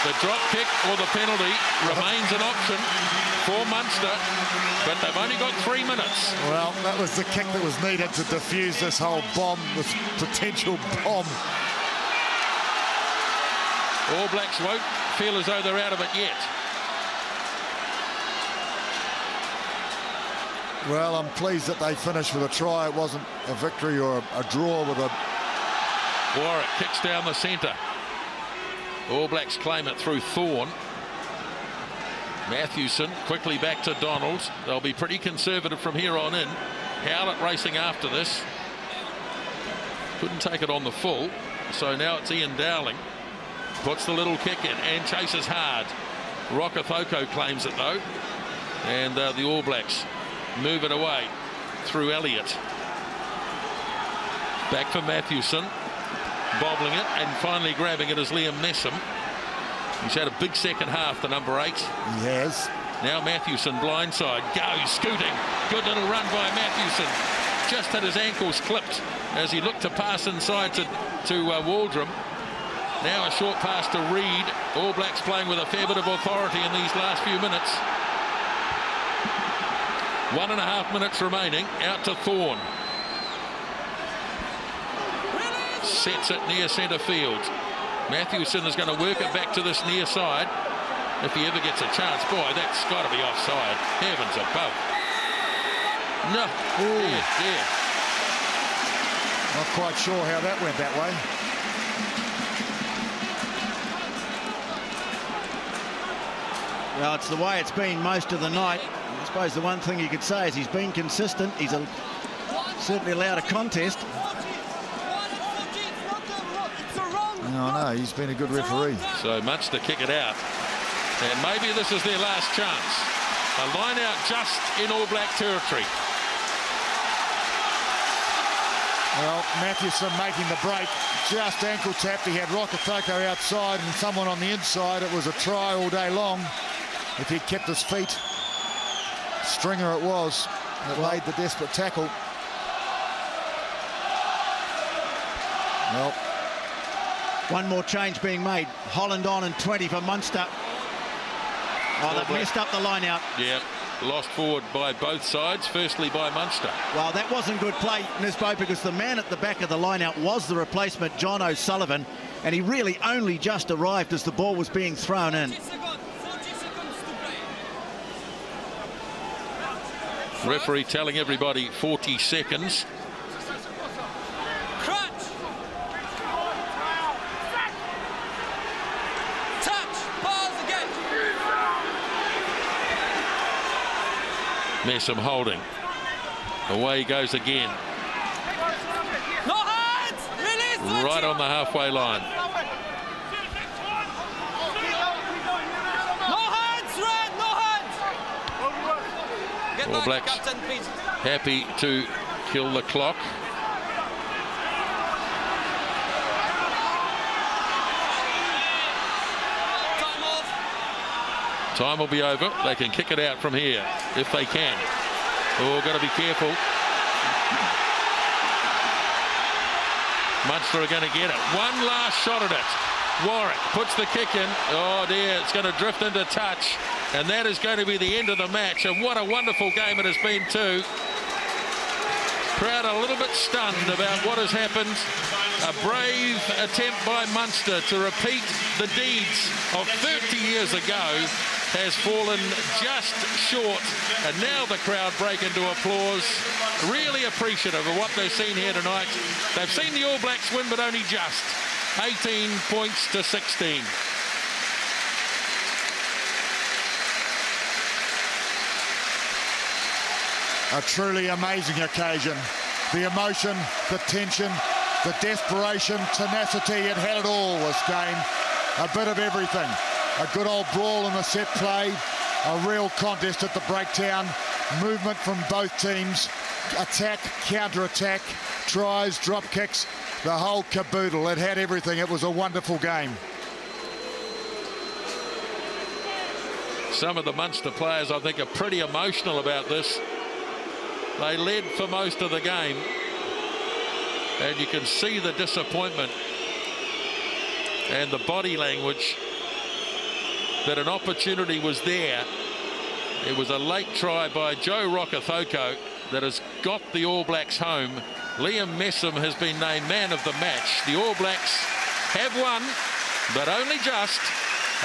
the drop kick or the penalty remains an option for Munster, but they've only got 3 minutes. Well, that was the kick that was needed to defuse this whole bomb, this potential bomb. All Blacks won't feel as though they're out of it yet. Well, I'm pleased that they finished with a try. It wasn't a victory or a draw with a... Warwick kicks down the centre. All Blacks claim it through Thorne. Mathewson quickly back to Donald. They'll be pretty conservative from here on in. Howlett racing after this. Couldn't take it on the full. So now it's Ian Dowling. Puts the little kick in and chases hard. Rokocoko claims it though, and the All Blacks move it away through Elliott. Back for Mathewson, bobbling it, and finally grabbing it is Liam Messam. He's had a big second half, the number 8. He has. Now Mathewson blindside, goes scooting. Good little run by Mathewson. Just had his ankles clipped as he looked to pass inside to Waldron. Now a short pass to Reid. All Blacks playing with a fair bit of authority in these last few minutes. 1.5 minutes remaining. Out to Thorne. Sets it near centre field. Mathewson is going to work it back to this near side. If he ever gets a chance. Boy, that's got to be offside. Heavens above. No. Yeah. Not quite sure how that went that way. Well, it's the way it's been most of the night. I suppose the one thing you could say is he's been consistent. He's certainly allowed a contest. No, no, he's been a good referee. So Munster kick it out. And maybe this is their last chance. A line out just in All Black territory. Well, Mathewson making the break. Just ankle tapped. He had Rokocoko outside and someone on the inside. It was a try all day long. If he'd kept his feet. Stringer it was that laid the desperate tackle. Well, one more change being made. Holland on and 20 for Munster. Oh, they've messed up the line out. Yeah, lost forward by both sides. Firstly by Munster. Well, that wasn't good play, Nisbo, because the man at the back of the line out was the replacement, John O'Sullivan, and he really only just arrived as the ball was being thrown in. Referee telling everybody 40 seconds. Messam holding. Away he goes again. No hands! Release! Right on the halfway line. No hands, Red! No hands! Get All back, Blacks Captain, please. happy to kill the clock. Time off. Time will be over. They can kick it out from here if they can. Oh, got to be careful. Munster are going to get it. One last shot at it. Warwick puts the kick in. Oh dear, it's going to drift into touch. And that is going to be the end of the match. And what a wonderful game it has been too. Crowd a little bit stunned about what has happened. A brave attempt by Munster to repeat the deeds of 30 years ago has fallen just short, and now the crowd break into applause. Really appreciative of what they've seen here tonight. They've seen the All Blacks win, but only just. 18 points to 16. a truly amazing occasion. The emotion, the tension, the desperation, tenacity, it had it all this game. A bit of everything. A good old brawl in the set play, a real contest at the breakdown, movement from both teams, attack, counter-attack, tries, drop kicks, the whole caboodle. It had everything. It was a wonderful game. Some of the Munster players, I think, are pretty emotional about this. They led for most of the game, and you can see the disappointment and the body language that an opportunity was there. It was a late try by Joe Rokocoko that has got the All Blacks home. Liam Messam has been named man of the match. The All Blacks have won, but only just.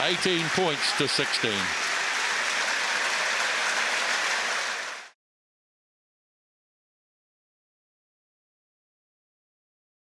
18 points to 16.